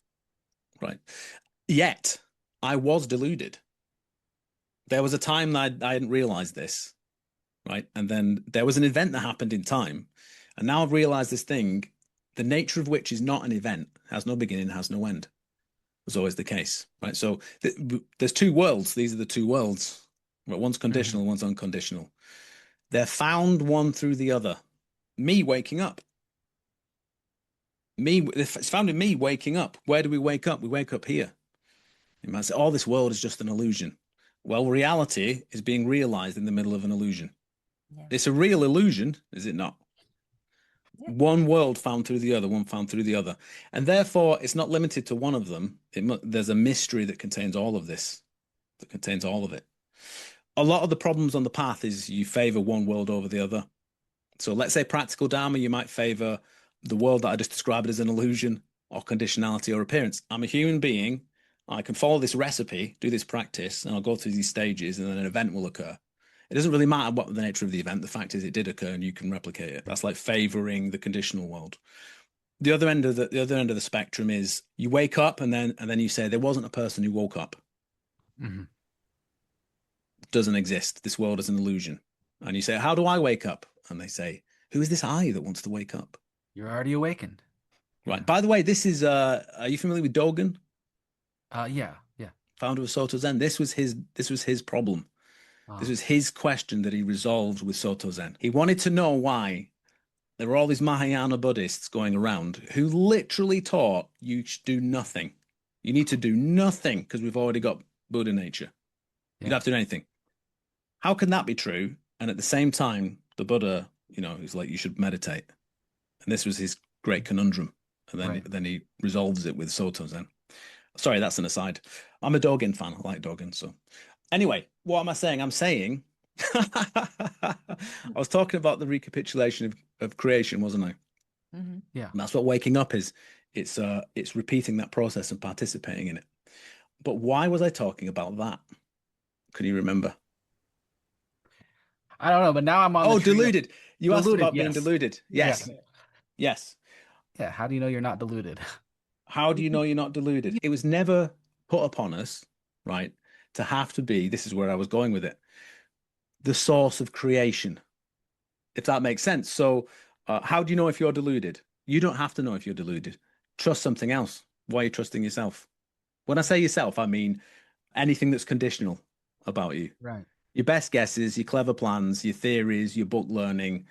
right? Yet, I was deluded. There was a time that I hadn't realized this, right? And then there was an event that happened in time. And now I've realized this thing, the nature of which is not an event, has no beginning, has no end. It was always the case, right? So there's two worlds. These are the two worlds. Right? One's conditional, one's unconditional. They're found one through the other. Me waking up. It's found in me waking up. Where do we wake up? We wake up here. You might say, oh, this world is just an illusion. Well, reality is being realized in the middle of an illusion. Yeah. It's a real illusion, is it not? Yeah. One world found through the other, one found through the other. And therefore, it's not limited to one of them. There's a mystery that contains all of this, that contains all of it. A lot of the problems on the path is you favor one world over the other. So let's say practical Dharma, you might favor the world that I just described as an illusion or conditionality or appearance. I'm a human being. I can follow this recipe, do this practice, and I'll go through these stages, and then an event will occur. It doesn't really matter what the nature of the event. The fact is it did occur and you can replicate it. That's like favoring the conditional world. The other end of the spectrum is you wake up and then you say there wasn't a person who woke up. Mm-hmm. It doesn't exist. This world is an illusion. And you say, how do I wake up? And they say, who is this I that wants to wake up? You're already awakened. Right. By the way, this is are you familiar with Dogen? Yeah. Founder of Soto Zen. This was his problem. This was his question that he resolved with Soto Zen. He wanted to know why there were all these Mahayana Buddhists going around who literally taught you should do nothing. You need to do nothing because we've already got Buddha nature. You don't have to do anything. How can that be true? And at the same time, the Buddha, he's like, you should meditate. And this was his great conundrum. And then he resolves it with Soto Zen. Sorry, that's an aside. I'm a Dogen fan. I like Dogen. So anyway, what am I saying? I'm saying I was talking about the recapitulation of creation, wasn't I? Mm-hmm. Yeah. And that's what waking up is. It's repeating that process and participating in it. But why was I talking about that? Can you remember? I don't know, but now I'm on. Deluded. You asked about being yes. deluded. Yes. Yeah. Yes. Yeah. How do you know you're not deluded? How do you know you're not deluded? It was never put upon us, right, to have to be, this is where I was going with it, the source of creation, if that makes sense. So how do you know if you're deluded? You don't have to know if you're deluded. Trust something else. Why are you trusting yourself? When I say yourself, I mean anything that's conditional about you. Right. Your best guesses, your clever plans, your theories, your book learning,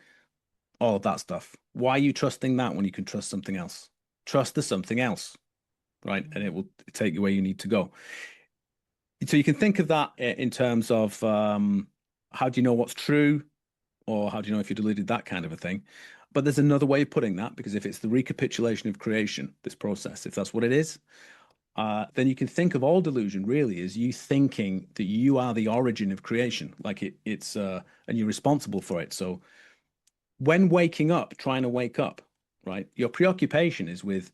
all of that stuff. Why are you trusting that when you can trust something else? Trust the something else, right? And it will take you where you need to go. So you can think of that in terms of how do you know what's true, or how do you know if you're deluded, that kind of a thing. But there's another way of putting that, because if it's the recapitulation of creation, this process, if that's what it is, then you can think of all delusion really as you thinking that you are the origin of creation, like it's and you're responsible for it. So when waking up, trying to wake up, right, your preoccupation is with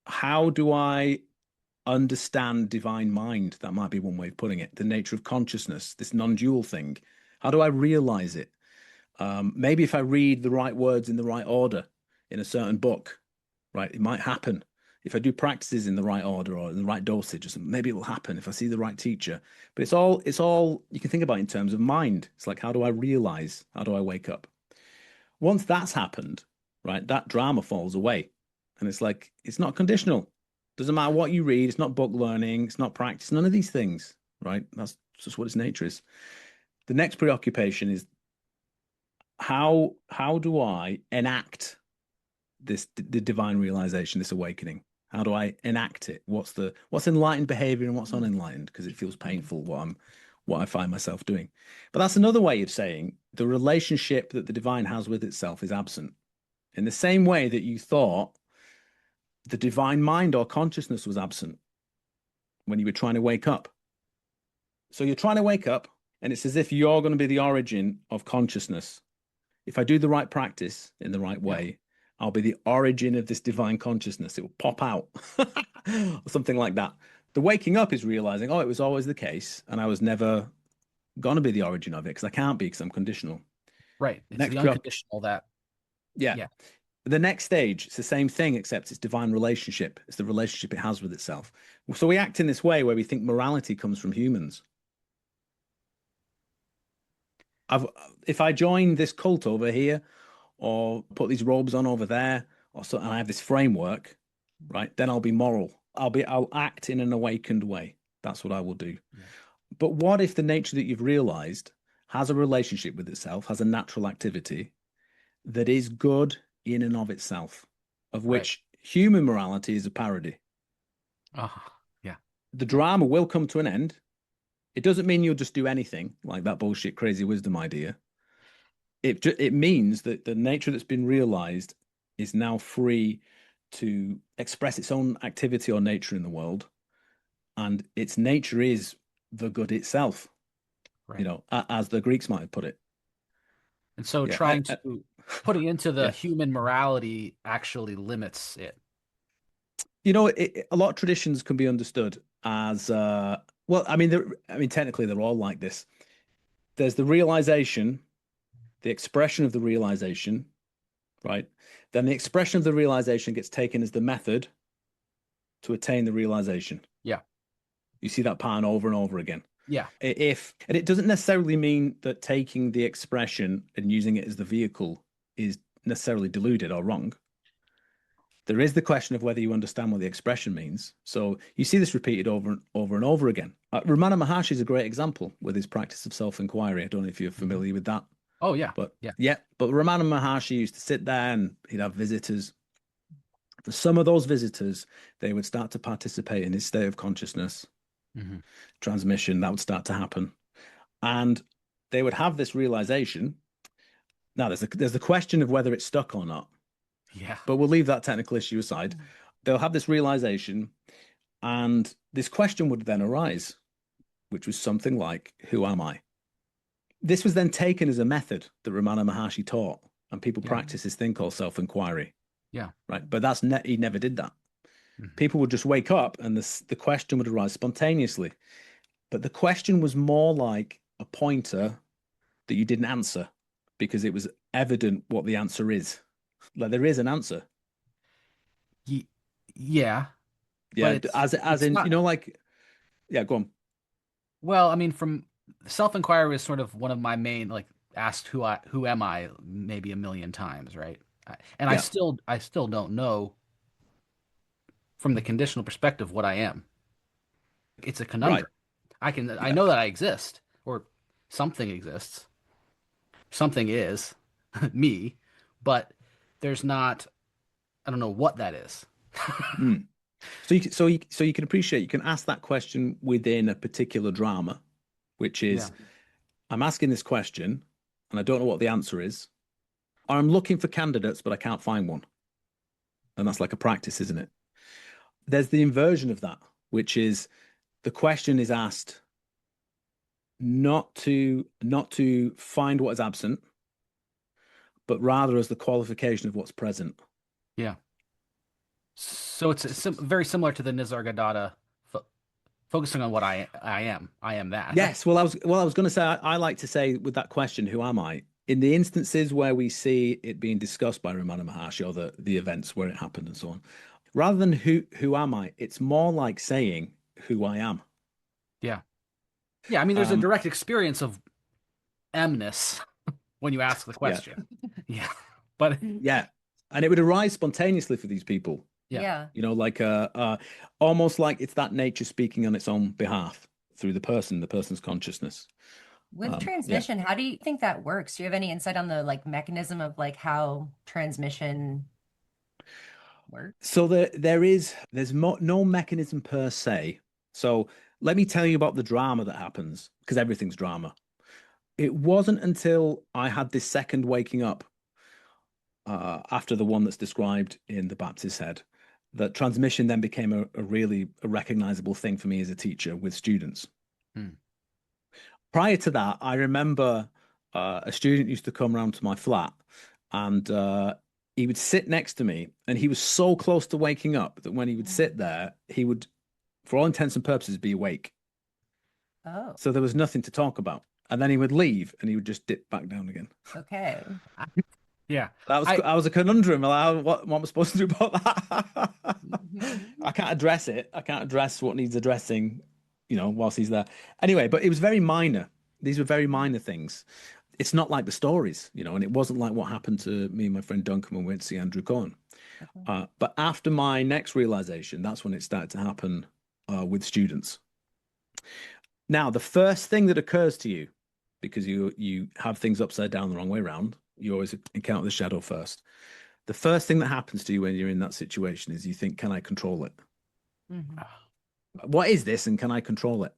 how do I understand divine mind? That might be one way of putting it. The nature of consciousness, this non-dual thing. How do I realize it? Maybe if I read the right words in the right order in a certain book, right, it might happen. If I do practices in the right order or in the right dosage, or something, maybe it will happen if I see the right teacher. But it's all you can think about in terms of mind. It's like, how do I realize? How do I wake up? Once that's happened, right, that drama falls away. And it's like, it's not conditional. Doesn't matter what you read. It's not book learning. It's not practice. None of these things, right? That's just what its nature is. The next preoccupation is how do I enact the divine realization, this awakening? How do I enact it? What's enlightened behavior and what's unenlightened? Because it feels painful what I find myself doing. But that's another way of saying the relationship that the divine has with itself is absent. In the same way that you thought the divine mind or consciousness was absent when you were trying to wake up. So you're trying to wake up, and it's as if you're going to be the origin of consciousness. If I do the right practice in the right way, I'll be the origin of this divine consciousness. It will pop out or something like that. The waking up is realizing, oh, it was always the case, and I was never going to be the origin of it because I can't be, because I'm conditional. Right. It's the unconditional that. Yeah. The next stage, it's the same thing, except it's divine relationship. It's the relationship it has with itself. So we act in this way where we think morality comes from humans. If I join this cult over here, or put these robes on over there, or so, and I have this framework, right, then I'll be moral. I'll act in an awakened way. That's what I will do. Yeah. But what if the nature that you've realized has a relationship with itself, has a natural activity that is good in and of itself, of which human morality is a parody. Yeah. The drama will come to an end. It doesn't mean you'll just do anything like that bullshit crazy wisdom idea. It means that the nature that's been realized is now free to express its own activity or nature in the world, and its nature is the good itself. Right. You know, as the Greeks might have put it. And so Yeah, putting into the yeah. human morality actually limits it. You know, a lot of traditions can be understood as well. I mean, technically, they're all like this. There's the realization, the expression of the realization, right? Then the expression of the realization gets taken as the method to attain the realization. Yeah. You see that pattern over and over again. Yeah. And it doesn't necessarily mean that taking the expression and using it as the vehicle is necessarily deluded or wrong. There is the question of whether you understand what the expression means. So you see this repeated over and over and over again. Ramana Maharshi is a great example with his practice of self-inquiry. I don't know if you're familiar with that. Oh, yeah. But Ramana Maharshi used to sit there and he'd have visitors. For some of those visitors, they would start to participate in his state of consciousness. Transmission, that would start to happen. And they would have this realization. Now, there's the question of whether it's stuck or not. Yeah. But we'll leave that technical issue aside. They'll have this realization, and this question would then arise, which was something like, who am I? This was then taken as a method that Ramana Maharshi taught, and people practice this thing called self-inquiry. Yeah. Right. But he never did that. People would just wake up and the question would arise spontaneously. But the question was more like a pointer that you didn't answer because it was evident what the answer is. Like there is an answer. Yeah. Yeah. As in, not... like, yeah, go on. Well, I mean, from self-inquiry is sort of one of my main, like, asked who am I maybe a million times, right? And I still don't know from the conditional perspective what I am. It's a conundrum. Right. I know that I exist or something exists. Something is me, but there's not, I don't know what that is. So you can appreciate, you can ask that question within a particular drama, which is, I'm asking this question and I don't know what the answer is. Or I'm looking for candidates, but I can't find one. And that's like a practice, isn't it? There's the inversion of that, which is the question is asked not to find what is absent, but rather as the qualification of what's present. Yeah. So it's very similar to the Nisargadatta, focusing on what I am. I am that. Yes. Well, I was going to say, I like to say with that question, who am I? In the instances where we see it being discussed by Ramana Maharshi or the events where it happened and so on, rather than who am I, it's more like saying who I am. Yeah. Yeah. I mean, there's a direct experience of amness when you ask the question. Yeah. But yeah. And it would arise spontaneously for these people. Yeah. You know, like almost like it's that nature speaking on its own behalf through the person's consciousness. With transmission, how do you think that works? Do you have any insight on the mechanism of how transmission works? So there's no mechanism per se. So let me tell you about the drama that happens, because everything's drama. It wasn't until I had this second waking up after the one that's described in the Baptist Head that transmission then became a really recognizable thing for me as a teacher with students. Prior to that, I remember a student used to come around to my flat and he would sit next to me and he was so close to waking up that when he would sit there, he would, for all intents and purposes, be awake. Oh. So there was nothing to talk about. And then he would leave and he would just dip back down again. Okay. Yeah. I was a conundrum. What am I supposed to do about that? I can't address it. I can't address what needs addressing, whilst he's there. Anyway, but it was very minor. These were very minor things. It's not like the stories, and it wasn't like what happened to me and my friend Duncan when we went to see Andrew Cohen. But after my next realization, that's when it started to happen with students. Now, the first thing that occurs to you, because you have things upside down the wrong way around. You always encounter the shadow first. The first thing that happens to you when you're in that situation is you think, can I control it? What is this, and can I control it?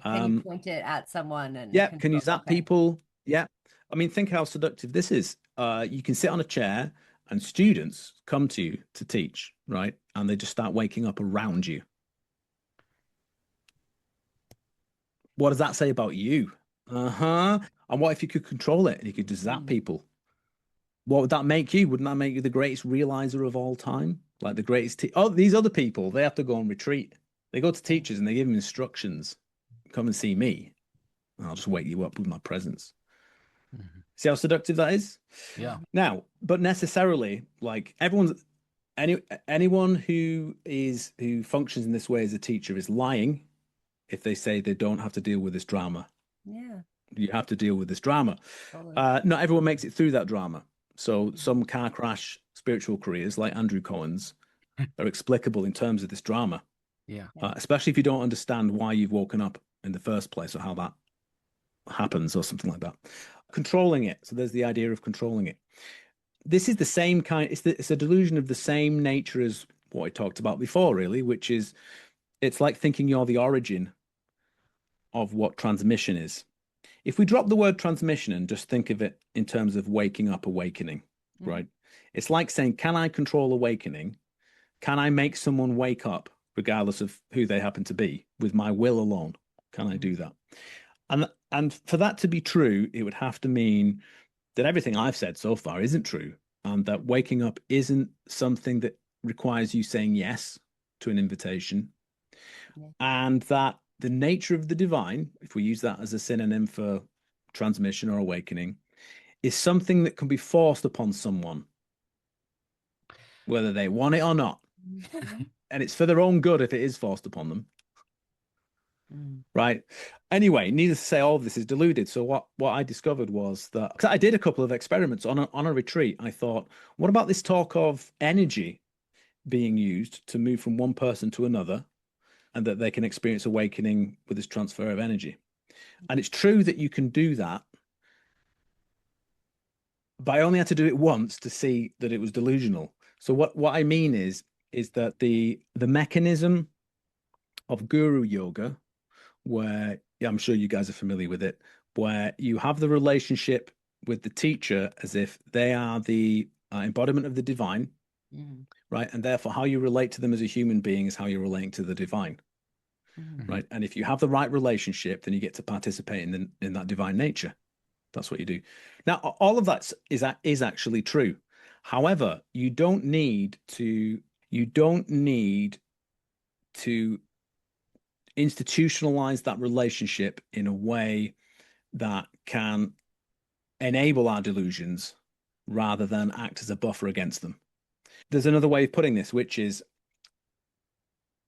Can you point it at someone and Yeah, control? can you zap people? Yeah. I mean, think how seductive this is. You can sit on a chair and students come to you to teach, right? And they just start waking up around you. What does that say about you? And what if you could control it and you could just zap people? What would that make you? Wouldn't that make you the greatest realizer of all time? Like the greatest oh, these other people, they have to go on retreat. They go to teachers and they give them instructions. Come and see me. And I'll just wake you up with my presence. See how seductive that is? Yeah. Now, but necessarily, like anyone who functions in this way as a teacher is lying if they say they don't have to deal with this drama. Yeah. You have to deal with this drama. Totally. Not everyone makes it through that drama. So some car crash spiritual careers, like Andrew Cohen's, are explicable in terms of this drama. Yeah. Especially if you don't understand why you've woken up in the first place or how that happens or something like that. Controlling it. So there's the idea of controlling it. This is the same kind, it's a delusion of the same nature as what I talked about before, really, which is it's like thinking you're the origin of what transmission is. If we drop the word transmission and just think of it in terms of waking up, awakening, right? It's like saying, can I control awakening? Can I make someone wake up, regardless of who they happen to be, with my will alone? Can I do that? And for that to be true, it would have to mean that everything I've said so far isn't true, and that waking up isn't something that requires you saying yes to an invitation, and that the nature of the divine, if we use that as a synonym for transmission or awakening, is something that can be forced upon someone, whether they want it or not. And it's for their own good if it is forced upon them. Right. Anyway, needless to say, all of this is deluded. So what I discovered was that, 'cause I did a couple of experiments on a retreat. I thought, what about this talk of energy being used to move from one person to another, and that they can experience awakening with this transfer of energy? And it's true that you can do that, but I only had to do it once to see that it was delusional. So what I mean is that the mechanism of guru yoga, where I'm sure you guys are familiar with it, where you have the relationship with the teacher as if they are the embodiment of the divine, right? And therefore, how you relate to them as a human being is how you're relating to the divine, right? And if you have the right relationship, then you get to participate in that divine nature. That's what you do. Now, all of that is actually true. However, you don't need to institutionalize that relationship in a way that can enable our delusions rather than act as a buffer against them. There's another way of putting this, which is,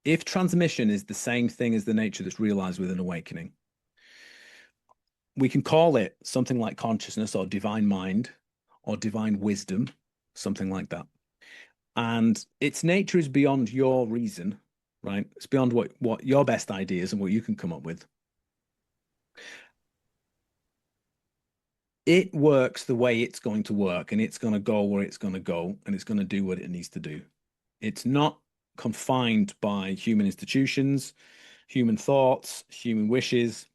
if transmission is the same thing as the nature that's realized with an awakening, we can call it something like consciousness or divine mind or divine wisdom, something like that. And its nature is beyond your reason, right? It's beyond what your best ideas and what you can come up with. It works the way it's going to work, and it's going to go where it's going to go, and it's going to do what it needs to do. It's not confined by human institutions, human thoughts, human wishes,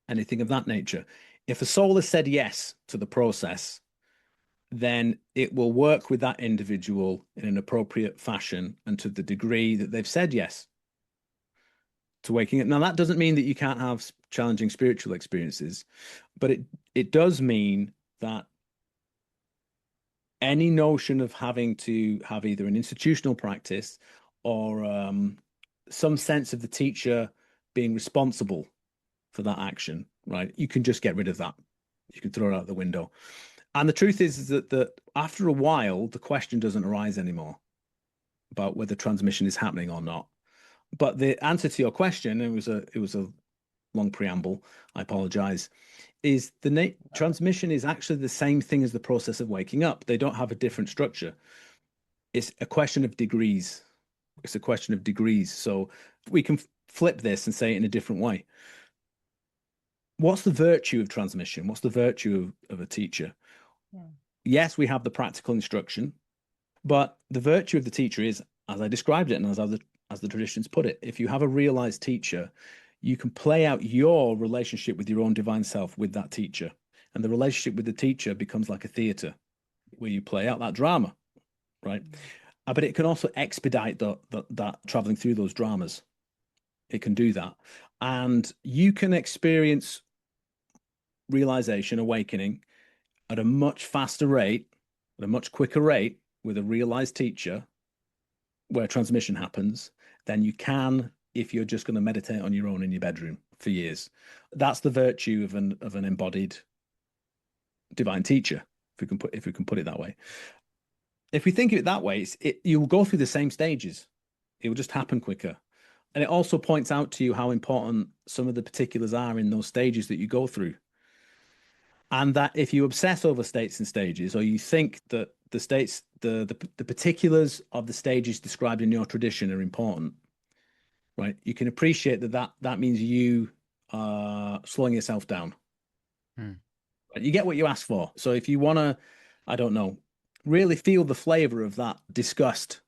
anything of that nature. If a soul has said yes to the process, then it will work with that individual in an appropriate fashion and to the degree that they've said yes to waking up. Now, that doesn't mean that you can't have challenging spiritual experiences, but it does mean that any notion of having to have either an institutional practice or some sense of the teacher being responsible for that action, right? You can just get rid of that. You can throw it out the window. And the truth is that after a while, the question doesn't arise anymore about whether transmission is happening or not. But the answer to your question, it was a long preamble, I apologize, is transmission is actually the same thing as the process of waking up. They don't have a different structure. It's a question of degrees. It's a question of degrees. So we can flip this and say it in a different way. what's the virtue of transmission? What's the virtue of a teacher? Yeah. Yes, we have the practical instruction, but the virtue of the teacher is, as I described it, and as the traditions put it, if you have a realized teacher, you can play out your relationship with your own divine self with that teacher. And the relationship with the teacher becomes like a theater where you play out that drama, right? But it can also expedite that traveling through those dramas. It can do that. And you can experience realization, awakening at a much faster rate, at a much quicker rate with a realized teacher where transmission happens than you can if you're just going to meditate on your own in your bedroom for years. That's the virtue of an embodied divine teacher, if we can put it that way. If we think of it that way, you'll go through the same stages. It will just happen quicker. And it also points out to you how important some of the particulars are in those stages that you go through. And that if you obsess over states and stages, or you think that the states, the particulars of the stages described in your tradition are important, right? You can appreciate that means you are slowing yourself down. Right? You get what you ask for. So if you want to, I don't know, really feel the flavor of that disgust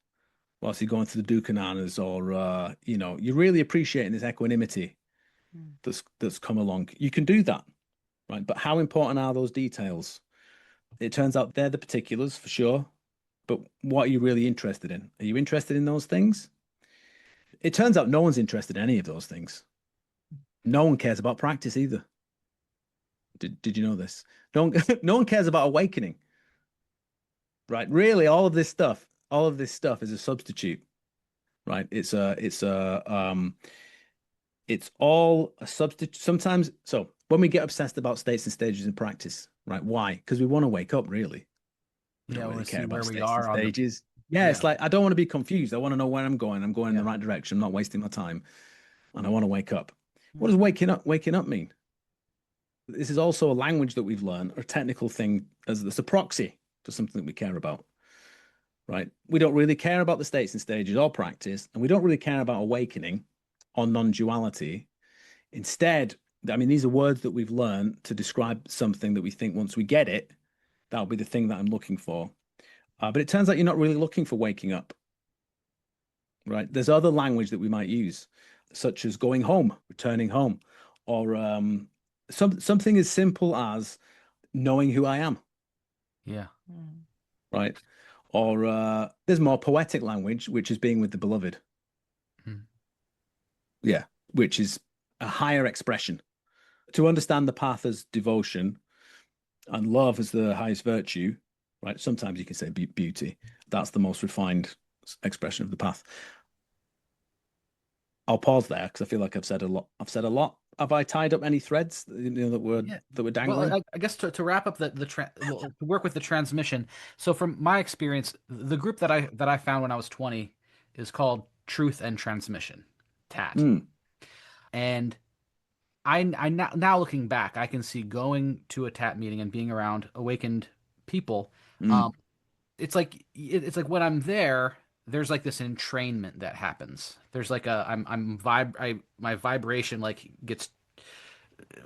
whilst you're going through the Dukkananas, or you're really appreciating this equanimity that's come along, you can do that, right? But how important are those details? It turns out they're the particulars for sure, but what are you really interested in? Are you interested in those things? It turns out no one's interested in any of those things. No one cares about practice either. Did you know this? No one cares about awakening, right? Really, all of this stuff is a substitute, right? It's all a substitute. Sometimes, so when we get obsessed about states and stages in practice, right? Why? Because we want to wake up, really. We don't really care about states and stages. It's like, I don't want to be confused. I want to know where I'm going. I'm going in the right direction. I'm not wasting my time. And I want to wake up. What does waking up mean? This is also a language that we've learned, a technical thing, as it's a proxy for something that we care about, right? We don't really care about the states and stages or practice, and we don't really care about awakening or non-duality. Instead, I mean, these are words that we've learned to describe something that we think once we get it, that'll be the thing that I'm looking for. But it turns out you're not really looking for waking up, right? There's other language that we might use, such as going home, returning home, or something as simple as knowing who I am. Yeah. Right. Or there's more poetic language, which is being with the beloved. Yeah. Which is a higher expression. To understand the path as devotion and love as the highest virtue, right? Sometimes you can say beauty. That's the most refined expression of the path. I'll pause there because I feel like I've said a lot. Have I tied up any threads that were dangling? Well, I guess to wrap up to work with the transmission. So from my experience, the group that I found when I was 20 is called Truth and Transmission, TAT. And I now looking back, I can see going to a TAT meeting and being around awakened people. It's like when I'm there, there's like this entrainment that happens. There's like my vibration like gets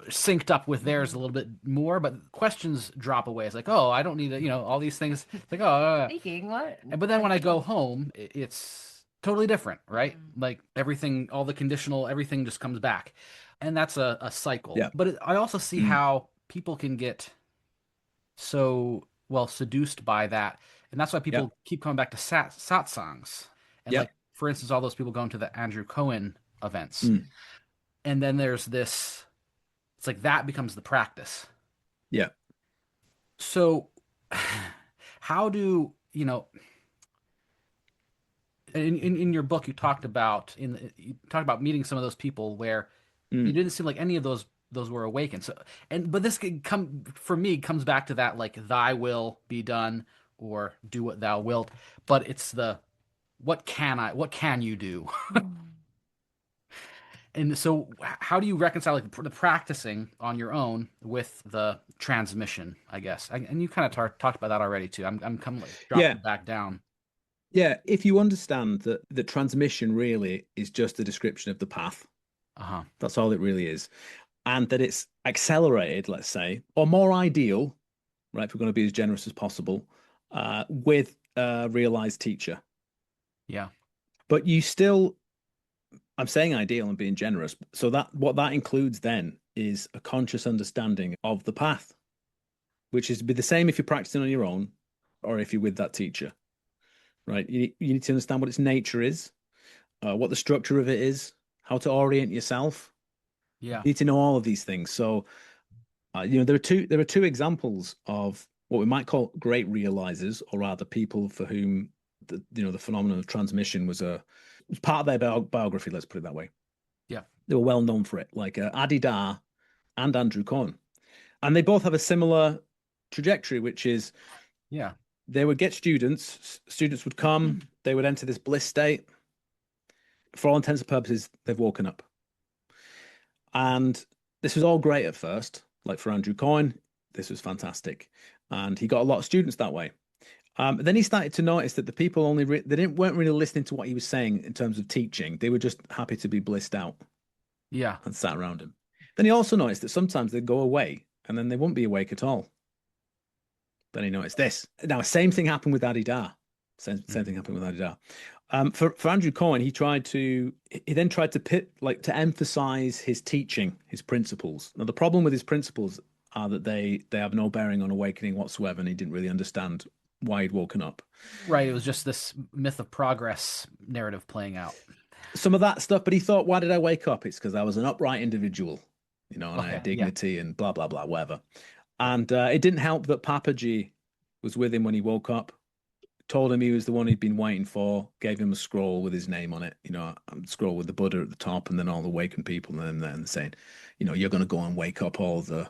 synced up with theirs a little bit more, but questions drop away. It's like, oh, I don't need to, all these things. It's like, thinking what? But then when I go home, it's totally different, right? Like everything, all the conditional, everything just comes back, and that's a cycle. Yeah. But I also see how people can get so seduced by that. And that's why people keep coming back to satsangs. And like, for instance, all those people going to the Andrew Cohen events. And then there's this, it's like that becomes the practice. Yeah. So how do, in your book, you talked about meeting some of those people where you didn't seem like any of those were awakened. So, but this comes back to that, like, thy will be done, or do what thou wilt, but it's what can you do? And so how do you reconcile like the practicing on your own with the transmission, I guess? And you kind of talked about that already too. I'm coming dropping back down. Yeah, if you understand that the transmission really is just a description of the path. That's all it really is. And that it's accelerated, let's say, or more ideal, right? If we're going to be as generous as possible, with a realized teacher. Yeah. But you still, I'm saying ideal and being generous. So that what that includes then is a conscious understanding of the path, which is be the same if you're practicing on your own or if you're with that teacher, right? You need to understand what its nature is, what the structure of it is, how to orient yourself. Yeah. You need to know all of these things. So, there are two examples of what we might call great realizers, or rather people for whom the phenomenon of transmission was part of their biography. Let's put it that way. Yeah. They were well known for it, like Adi Dar and Andrew Cohen, and they both have a similar trajectory, which is they would get students would come, they would enter this bliss state. For all intents and purposes, they've woken up. And this was all great at first. Like for Andrew Cohen, this was fantastic. And he got a lot of students that way. Then he started to notice that the people weren't really listening to what he was saying in terms of teaching. They were just happy to be blissed out. Yeah. And sat around him. Then he also noticed that sometimes they'd go away and then they wouldn't be awake at all. Then he noticed this. Now, same thing happened with Adi Dar. Same thing happened with Adi Dar. For Andrew Cohen, he then tried to emphasize his teaching, his principles. Now, the problem with his principles are that they have no bearing on awakening whatsoever, and he didn't really understand why he'd woken up. Right. It was just this myth of progress narrative playing out. Some of that stuff, but he thought, why did I wake up? It's because I was an upright individual, and I had dignity and blah, blah, blah, whatever. And it didn't help that Papaji was with him when he woke up, told him he was the one he'd been waiting for, gave him a scroll with his name on it, a scroll with the Buddha at the top, and then all the awakened people, and then saying, you're going to go and wake up all the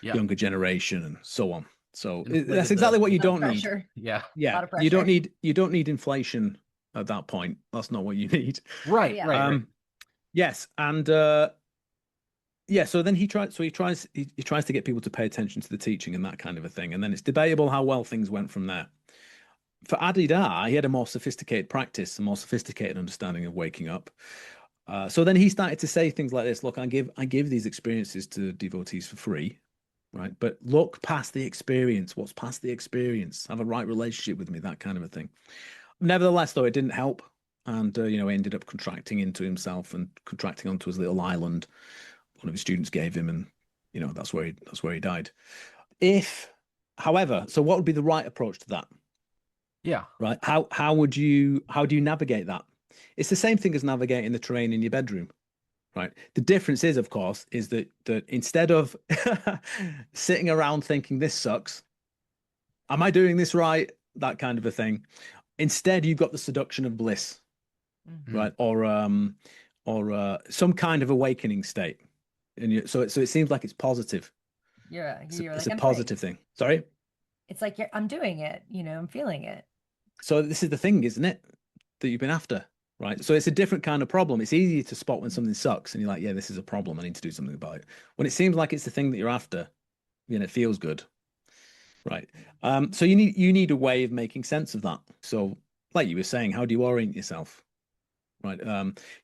younger generation and so on. So that's exactly what you don't need. Yeah. Yeah. You don't need inflation at that point. That's not what you need. Right. Right. Yes. And so then he tries to get people to pay attention to the teaching and that kind of a thing. And then it's debatable how well things went from there. For Adi Dar, he had a more sophisticated practice, a more sophisticated understanding of waking up. So then he started to say things like this: look, I give these experiences to devotees for free, right? But look past the experience. What's past the experience? Have a right relationship with me, that kind of a thing. Nevertheless, though, it didn't help. And, he ended up contracting into himself and contracting onto his little island one of his students gave him. And, that's where he died. However, so what would be the right approach to that? Yeah. Right. How do you navigate that? It's the same thing as navigating the terrain in your bedroom. Right. The difference is, of course, is that instead of sitting around thinking this sucks, am I doing this right? That kind of a thing. Instead, you've got the seduction of bliss, right? Or some kind of awakening state. And so it seems like it's positive. It's a positive thing. Sorry? It's like I'm doing it, I'm feeling it. So this is the thing, isn't it? That you've been after, right? So it's a different kind of problem. It's easy to spot when something sucks and you're like, yeah, this is a problem. I need to do something about it. When it seems like it's the thing that you're after, it feels good. Right. So you need a way of making sense of that. So like you were saying, how do you orient yourself? Right.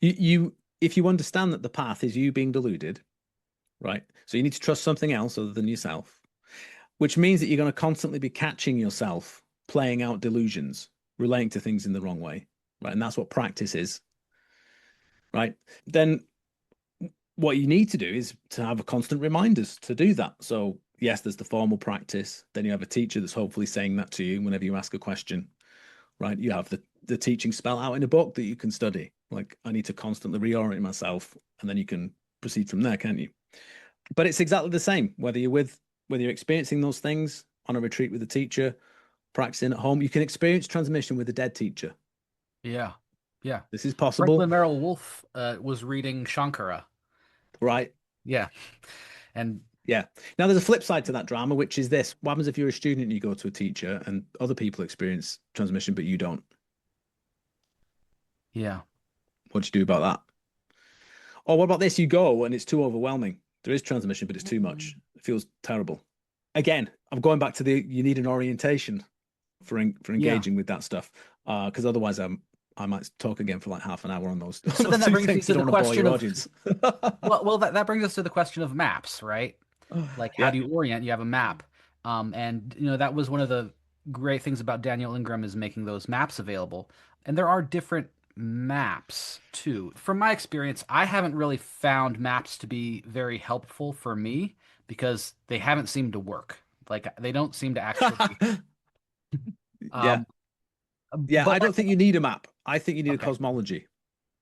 If you understand that the path is you being deluded, right? So you need to trust something else other than yourself, which means that you're going to constantly be catching yourself playing out delusions, relating to things in the wrong way. Right. And that's what practice is. Right. Then what you need to do is to have a constant reminders to do that. So yes, there's the formal practice. Then you have a teacher that's hopefully saying that to you whenever you ask a question, right? You have the teaching spell out in a book that you can study. Like, I need to constantly reorient myself, and then you can proceed from there, can't you? But it's exactly the same, whether you're experiencing those things on a retreat with a teacher, practicing at home. You can experience transmission with a dead teacher. Yeah. Yeah. This is possible. Franklin Merrill Wolf was reading Shankara. Right. Yeah. And yeah. Now there's a flip side to that drama, which is this. What happens if you're a student and you go to a teacher and other people experience transmission, but you don't? Yeah. What do you do about that? Or what about this? You go and it's too overwhelming. There is transmission, but it's too much. It feels terrible. Again, I'm going back to you need an orientation for engaging with that stuff. Because otherwise I might talk again for like half an hour on those, So then that two brings me things. to I the don't want to bore question your of audience. well, that brings us to the question of maps, right? Like how Yeah. do you orient? You have a map. And that was one of the great things about Daniel Ingram is making those maps available. And there are different maps too. From my experience, I haven't really found maps to be very helpful for me because they haven't seemed to work. Like they don't seem to actually Yeah. um Yeah. but I don't think you need a map. I think you need a okay. cosmology.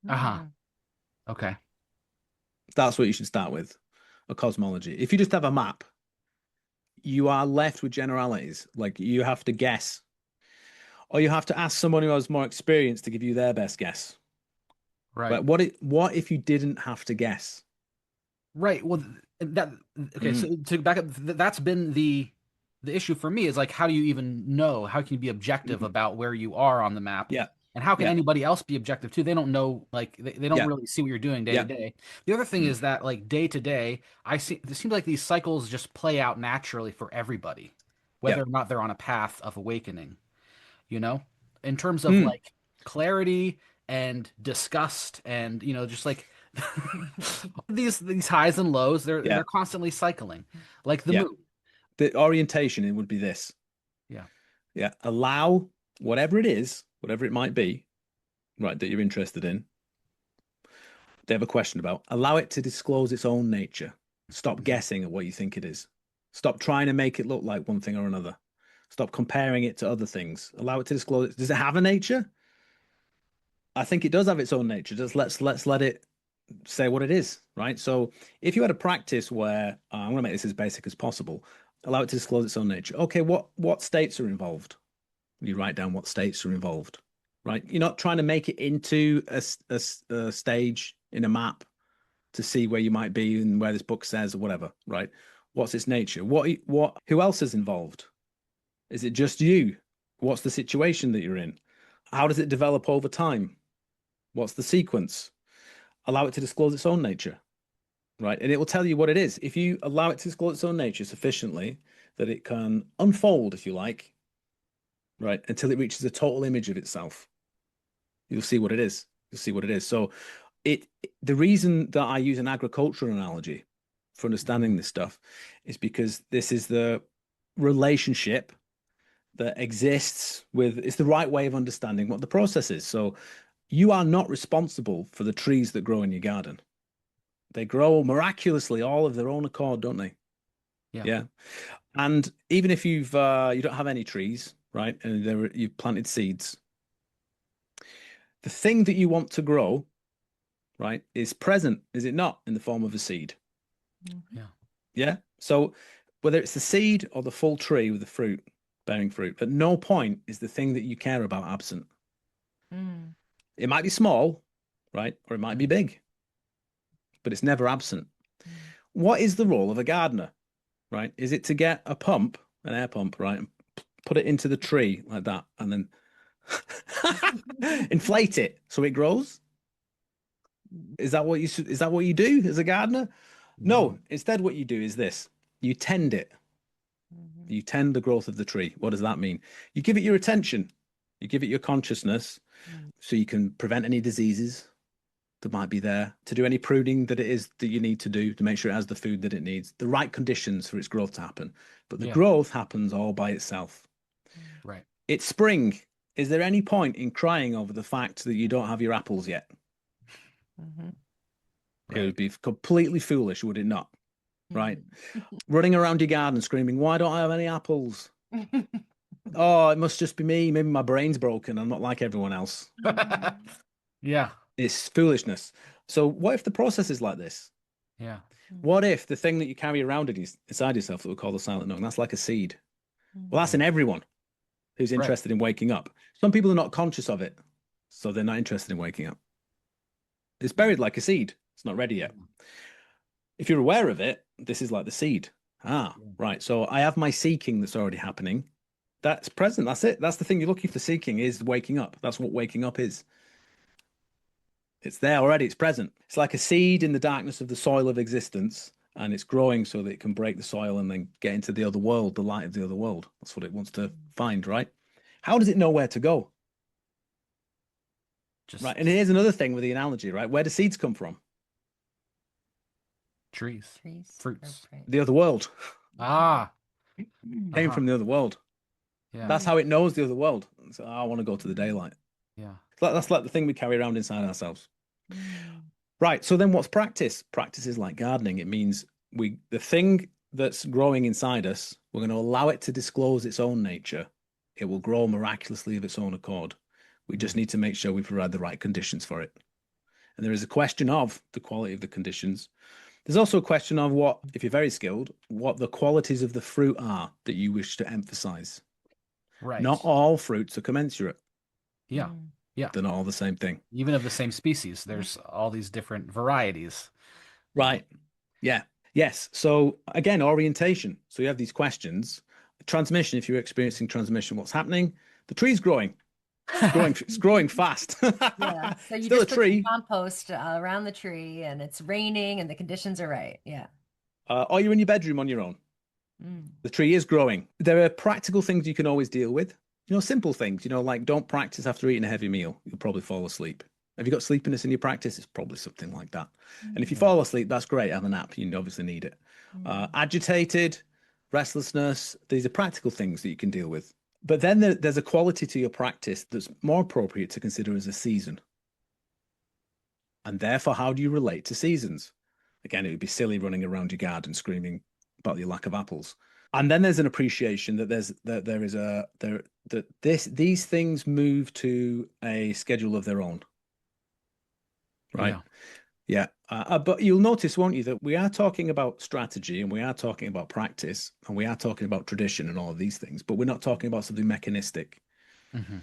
Uh-huh. Okay. That's what you should start with, a cosmology. If you just have a map, you are left with generalities. Like you have to guess, or you have to ask someone who has more experience to give you their best guess. Right. But what if you didn't have to guess? Right. Well, that okay. So to back up, that's been the issue for me is like, how do you even know? How can you be objective about where you are on the map? Yeah. And how can Yeah. anybody else be objective too? They don't know, like they don't Yeah. really see what you're doing day to Yeah. day. The other thing is that like day to day, it seems like these cycles just play out naturally for everybody, Yeah. whether or not they're on a path of awakening, you know, in terms of Mm. like clarity and disgust and just like these highs and lows, Yeah. they're constantly cycling like the Yeah. moon. The orientation it would be this. Yeah. Yeah. Allow whatever it is, whatever it might be, right, that you're interested in. They have a question about. Allow it to disclose its own nature. Stop guessing at what you think it is. Stop trying to make it look like one thing or another. Stop comparing it to other things. Allow it to disclose. Does it have a nature? I think it does have its own nature. Just let's let it say what it is, right? So if you had a practice where I'm going to make this as basic as possible, allow it to disclose its own nature. Okay, what states are involved? You write down what states are involved, right? You're not trying to make it into a stage in a map to see where you might be and where this book says or whatever, right? What's its nature? Who else is involved? Is it just you? What's the situation that you're in? How does it develop over time? What's the sequence? Allow it to disclose its own nature, right? And it will tell you what it is. If you allow it to disclose its own nature sufficiently that it can unfold, if you like, right, until it reaches a total image of itself, you'll see what it is. You'll see what it is. So the reason that I use an agricultural analogy for understanding this stuff is because this is the relationship that exists it's the right way of understanding what the process is. So you are not responsible for the trees that grow in your garden. They grow miraculously all of their own accord, don't they? Yeah. And even if you don't have any trees, right, and you've planted seeds, the thing that you want to grow, right, is present, is it not, in the form of a seed? Yeah. Yeah. So whether it's the seed or the full tree with the fruit, bearing fruit, at no point is the thing that you care about absent. It might be small, right, or it might be big, but it's never absent. What is the role of a gardener, right? Is it to get a pump, an air pump, right, and put it into the tree like that, and then inflate it so it grows? Is that what you do as a gardener? No. Instead, what you do is this: you tend it. You tend the growth of the tree. What does that mean? You give it your attention. You give it your consciousness, so you can prevent any diseases that might be there, to do any pruning that it is that you need to do to make sure it has the food that it needs, the right conditions for its growth to happen. But the growth happens all by itself. Right. It's spring. Is there any point in crying over the fact that you don't have your apples yet? It would be completely foolish, would it not? Right? Running around your garden screaming, why don't I have any apples? Oh, it must just be me. Maybe my brain's broken. I'm not like everyone else. Yeah. It's foolishness. So what if the process is like this? Yeah. What if the thing that you carry around inside yourself that we call the silent knowing, that's like a seed? Well, that's in everyone who's interested in waking up. Some people are not conscious of it, so they're not interested in waking up. It's buried like a seed. It's not ready yet. If you're aware of it, this is like the seed. Right. So I have my seeking that's already happening. That's present. That's it. That's the thing you're looking for. Seeking is waking up. That's what waking up is. It's there already. It's present. It's like a seed in the darkness of the soil of existence, and it's growing so that it can break the soil and then get into the other world, the light of the other world. That's what it wants to find, right? How does it know where to go? Just Right. And here's another thing with the analogy, right? Where do seeds come from? trees, Trees. fruits. The other world. Ah, Came from the other world. yeah, That's how it knows the other world. So I want to go to the daylight. yeah. That's like the thing we carry around inside ourselves. Mm. Right. So then what's practice? Practice is like gardening. It means the thing that's growing inside us, we're going to allow it to disclose its own nature. It will grow miraculously of its own accord. We just need to make sure we provide the right conditions for it. And there is a question of the quality of the conditions. There's also a question of what, if you're very skilled, what the qualities of the fruit are that you wish to emphasize. Right. Not all fruits are commensurate. Yeah. Mm. Yeah. They're not all the same thing. Even of the same species, there's all these different varieties. Right. Yeah. Yes. So again, orientation. So you have these questions. Transmission, if you're experiencing transmission, what's happening? The tree's growing. It's growing fast. Yeah. So you Still just a put tree. some compost around the tree and it's raining and the conditions are right. Yeah. Or you're in your bedroom on your own. Mm. The tree is growing. There are practical things you can always deal with. Simple things, like don't practice after eating a heavy meal. You'll probably fall asleep. Have you got sleepiness in your practice? It's probably something like that. And if you fall asleep, that's great. Have a nap. You obviously need it. Agitated, restlessness. These are practical things that you can deal with. But then there's a quality to your practice that's more appropriate to consider as a season. And therefore, how do you relate to seasons? Again, it would be silly running around your garden screaming about your lack of apples. And then there's an appreciation that these things move to a schedule of their own. Right. Yeah. But you'll notice, won't you, that we are talking about strategy and we are talking about practice and we are talking about tradition and all of these things, but we're not talking about something mechanistic. Mm-hmm.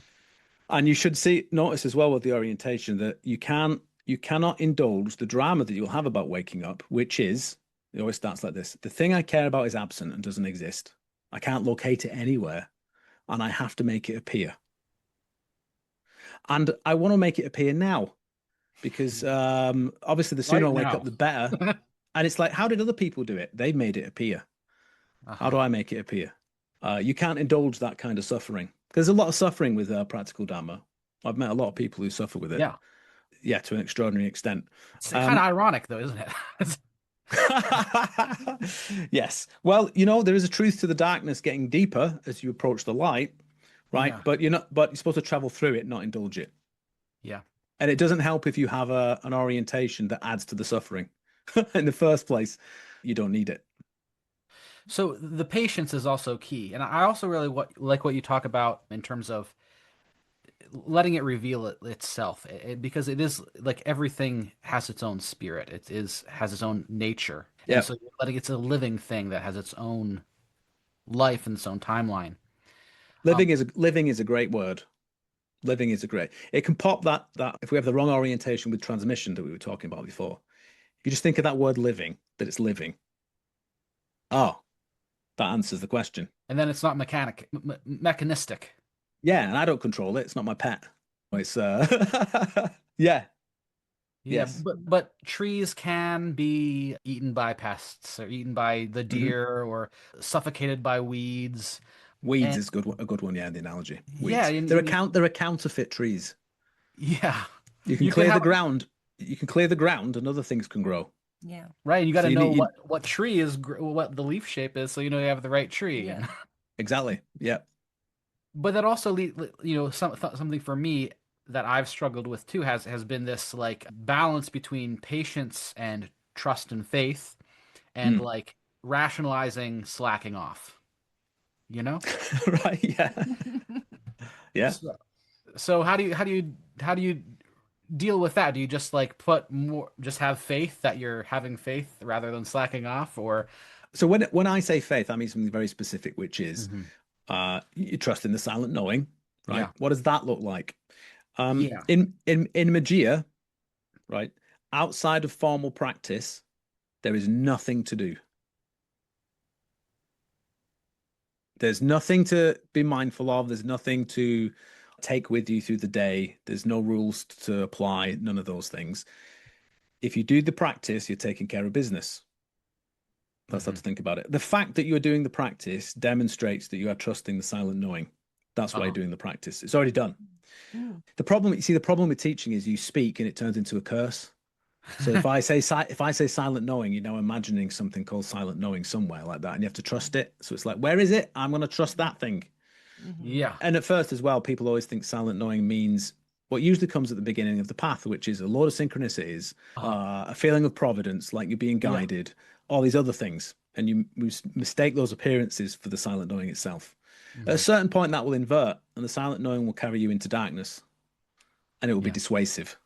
And you should notice as well with the orientation that you cannot indulge the drama that you'll have about waking up, which is, it always starts like this. The thing I care about is absent and doesn't exist. I can't locate it anywhere and I have to make it appear. And I want to make it appear now. Because obviously the sooner I wake up, the better. And it's like, how did other people do it? They made it appear. How do I make it appear? You can't indulge that kind of suffering. There's a lot of suffering with practical Dharma. I've met a lot of people who suffer with it. Yeah. Yeah, to an extraordinary extent. It's kind of ironic, though, isn't it? Yes. Well, there is a truth to the darkness getting deeper as you approach the light, right? Yeah. But you're supposed to travel through it, not indulge it. Yeah. And it doesn't help if you have an orientation that adds to the suffering in the first place. You don't need it. So the patience is also key. And I also really like what you talk about in terms of letting it reveal itself, because it is like everything has its own spirit. Has its own nature. Yeah. And so it's a living thing that has its own life and its own timeline. Living is a great word. Living is a great. It can pop that if we have the wrong orientation with transmission that we were talking about before. If you just think of that word living, that it's living. Oh, that answers the question. And then it's not mechanistic. Yeah, and I don't control it. It's not my pet. It's yeah. Yes. But trees can be eaten by pests or eaten by the deer or suffocated by weeds. Weeds is a good one, yeah, the analogy. Weeds. Yeah, they're counterfeit trees. Yeah. You can clear the ground. You can clear the ground and other things can grow. Yeah. Right. You got to know what tree is, what the leaf shape is, so you have the right tree. Yeah. Exactly. Yeah. But that also something for me that I've struggled with too has been this like balance between patience and trust and faith and like rationalizing slacking off. Right. Yeah. Yeah. So how do you deal with that? Do you just like just have faith that you're having faith rather than slacking off? Or so when I say faith, I mean something very specific, which is you trust in the silent knowing, right? Yeah. What does that look like? In Magia, right? Outside of formal practice, there is nothing to do. There's nothing to be mindful of. There's nothing to take with you through the day. There's no rules to apply, none of those things. If you do the practice, you're taking care of business. That's how to think about it. The fact that you're doing the practice demonstrates that you are trusting the silent knowing. That's why you're doing the practice. It's already done. Mm. The problem with teaching is you speak and it turns into a curse. So if I say silent knowing, you're now imagining something called silent knowing somewhere like that, and you have to trust it. So it's like, where is it? I'm going to trust that thing. Yeah. And at first as well, people always think silent knowing means what usually comes at the beginning of the path, which is a lot of synchronicities, a feeling of providence, like you're being guided, all these other things. And you mistake those appearances for the silent knowing itself. At a certain point, that will invert, and the silent knowing will carry you into darkness, and it will be dissuasive.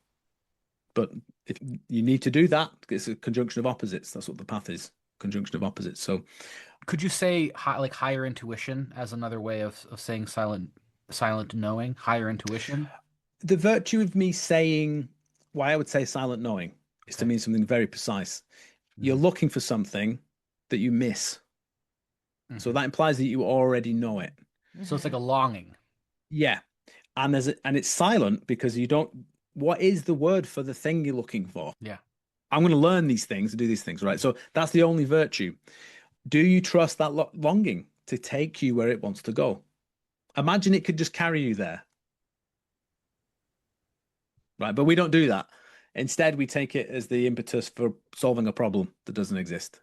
But if you need to do that, it's a conjunction of opposites. That's what the path is, conjunction of opposites. So could you say like higher intuition as another way of saying silent knowing, higher intuition? the virtue of me saying why I would say silent knowing is to mean something very precise. You're looking for something that you miss. So that implies that you already know it. So it's like a longing. Yeah. And it's silent because you don't, what is the word for the thing you're looking for? Yeah. I'm going to learn these things and do these things, right? So that's the only virtue. Do you trust that longing to take you where it wants to go? Imagine it could just carry you there. Right, but we don't do that. Instead, we take it as the impetus for solving a problem that doesn't exist.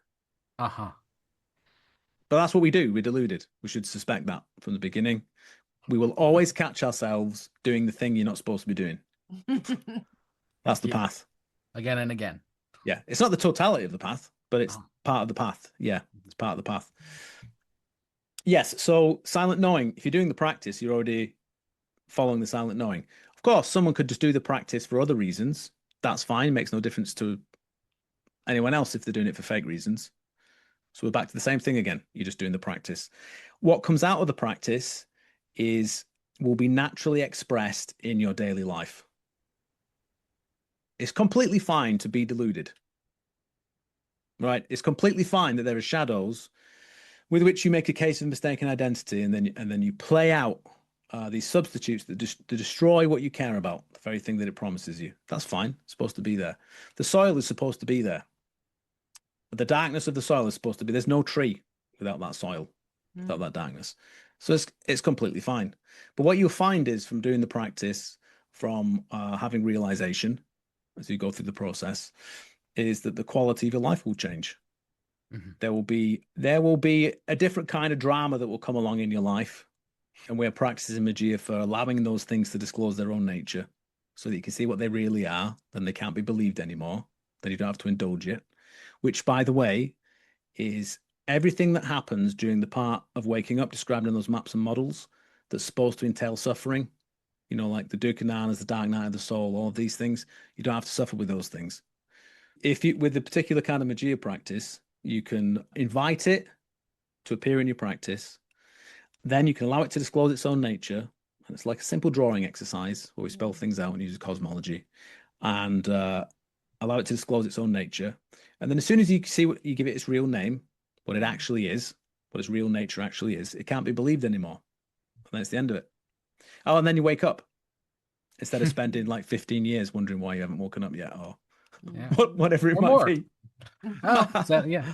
Uh-huh. But that's what we do. We're deluded. We should suspect that from the beginning. We will always catch ourselves doing the thing you're not supposed to be doing. That's the path. Again and again. Yeah, it's not the totality of the path, but it's part of the path. Yeah, it's part of the path. Yes, so silent knowing, if you're doing the practice, you're already following the silent knowing. Of course, someone could just do the practice for other reasons. That's fine. It makes no difference to anyone else if they're doing it for fake reasons. So we're back to the same thing again. You're just doing the practice. What comes out of the practice will be naturally expressed in your daily life. It's completely fine to be deluded, right? It's completely fine that there are shadows with which you make a case of mistaken identity, and then you play out these substitutes that destroy what you care about, the very thing that it promises you. That's fine. It's supposed to be there. The soil is supposed to be there. But the darkness of the soil is supposed to be. There's no tree without that soil, without that darkness. So it's completely fine. But what you'll find is from doing the practice, from having realization as you go through the process, is that the quality of your life will change. There will be a different kind of drama that will come along in your life. And we're practicing Magia for allowing those things to disclose their own nature so that you can see what they really are. Then they can't be believed anymore. Then you don't have to indulge it. Which, by the way, is everything that happens during the part of waking up described in those maps and models that's supposed to entail suffering. You know, like the Dukkananas, the dark night of the soul, all of these things. You don't have to suffer with those things. With the particular kind of Magia practice, you can invite it to appear in your practice. Then you can allow it to disclose its own nature. And it's like a simple drawing exercise where we spell things out and use cosmology and allow it to disclose its own nature. And then as soon as you see what you give it its real name, what it actually is, what its real nature actually is, it can't be believed anymore. And that's the end of it. Oh, and then you wake up instead of spending like 15 years wondering why you haven't woken up yet or whatever it might be. Oh, yeah.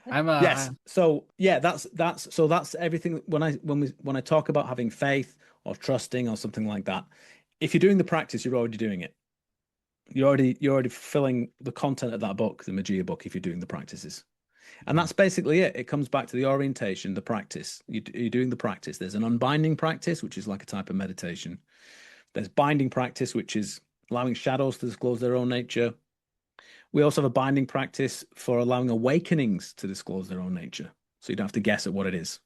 Yes. So yeah, that's everything. When I talk about having faith or trusting or something like that, if you're doing the practice, you're already doing it. You're already fulfilling the content of that book, the Magia book, if you're doing the practices. And that's basically it. It comes back to the orientation, the practice. You're doing the practice. There's an unbinding practice, which is like a type of meditation. There's binding practice, which is allowing shadows to disclose their own nature. We also have a binding practice for allowing awakenings to disclose their own nature. So you don't have to guess at what it is.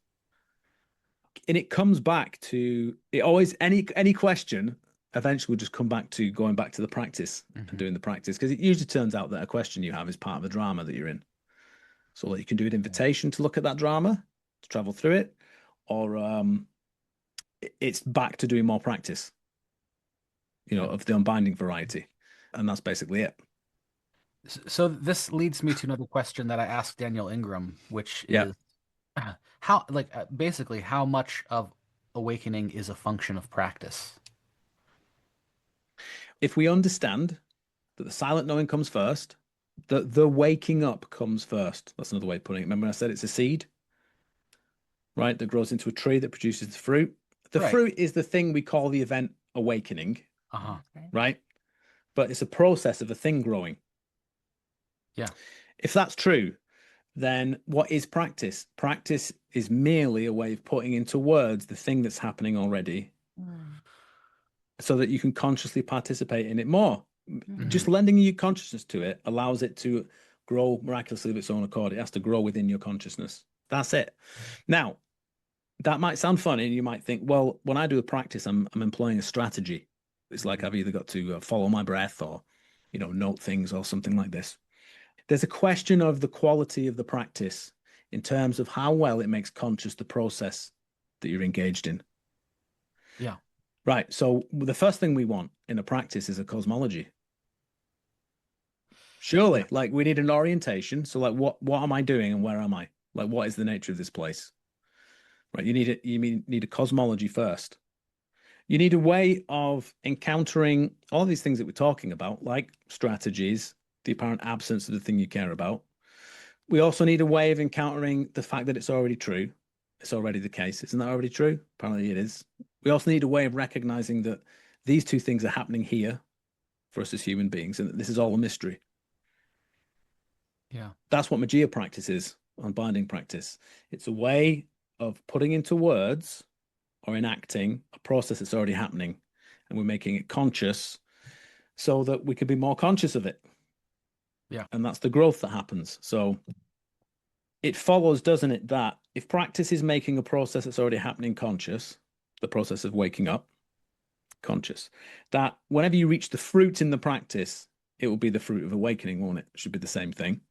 And it comes back to any question eventually will just come back to going back to the practice and doing the practice, because it usually turns out that a question you have is part of the drama that you're in. So you can do an invitation to look at that drama, to travel through it, or it's back to doing more practice, of the unbinding variety. And that's basically it. So this leads me to another question that I asked Daniel Ingram, which is basically how much of awakening is a function of practice? If we understand that the silent knowing comes first, the waking up comes first. That's another way of putting it. Remember I said it's a seed, right? That grows into a tree that produces the fruit. The Right. fruit is the thing we call the event awakening, Uh-huh. Okay. right? But it's a process of a thing growing. Yeah. If that's true, then what is practice? Practice is merely a way of putting into words the thing that's happening already Mm. so that you can consciously participate in it more. Mhm. Just lending your consciousness to it allows it to grow miraculously of its own accord. It has to grow within your consciousness. That's it. Now, that might sound funny, and you might think, well, when I do a practice, I'm employing a strategy. It's like I've either got to follow my breath or, note things or something like this. There's a question of the quality of the practice in terms of how well it makes conscious the process that you're engaged in. Yeah. Right. So the first thing we want in a practice is a cosmology. Surely, like we need an orientation. So like what am I doing and where am I? Like what is the nature of this place? Right. You need a cosmology first. You need a way of encountering all these things that we're talking about, like strategies, the apparent absence of the thing you care about. We also need a way of encountering the fact that it's already true. It's already the case. Isn't that already true? Apparently it is. We also need a way of recognizing that these two things are happening here for us as human beings, and that this is all a mystery. Yeah. That's what Magia practice is, unbinding practice. It's a way of putting into words or enacting a process that's already happening, and we're making it conscious so that we can be more conscious of it. Yeah. And that's the growth that happens. So it follows, doesn't it, that if practice is making a process that's already happening conscious, the process of waking up conscious, that whenever you reach the fruit in the practice, it will be the fruit of awakening, won't it? It should be the same thing.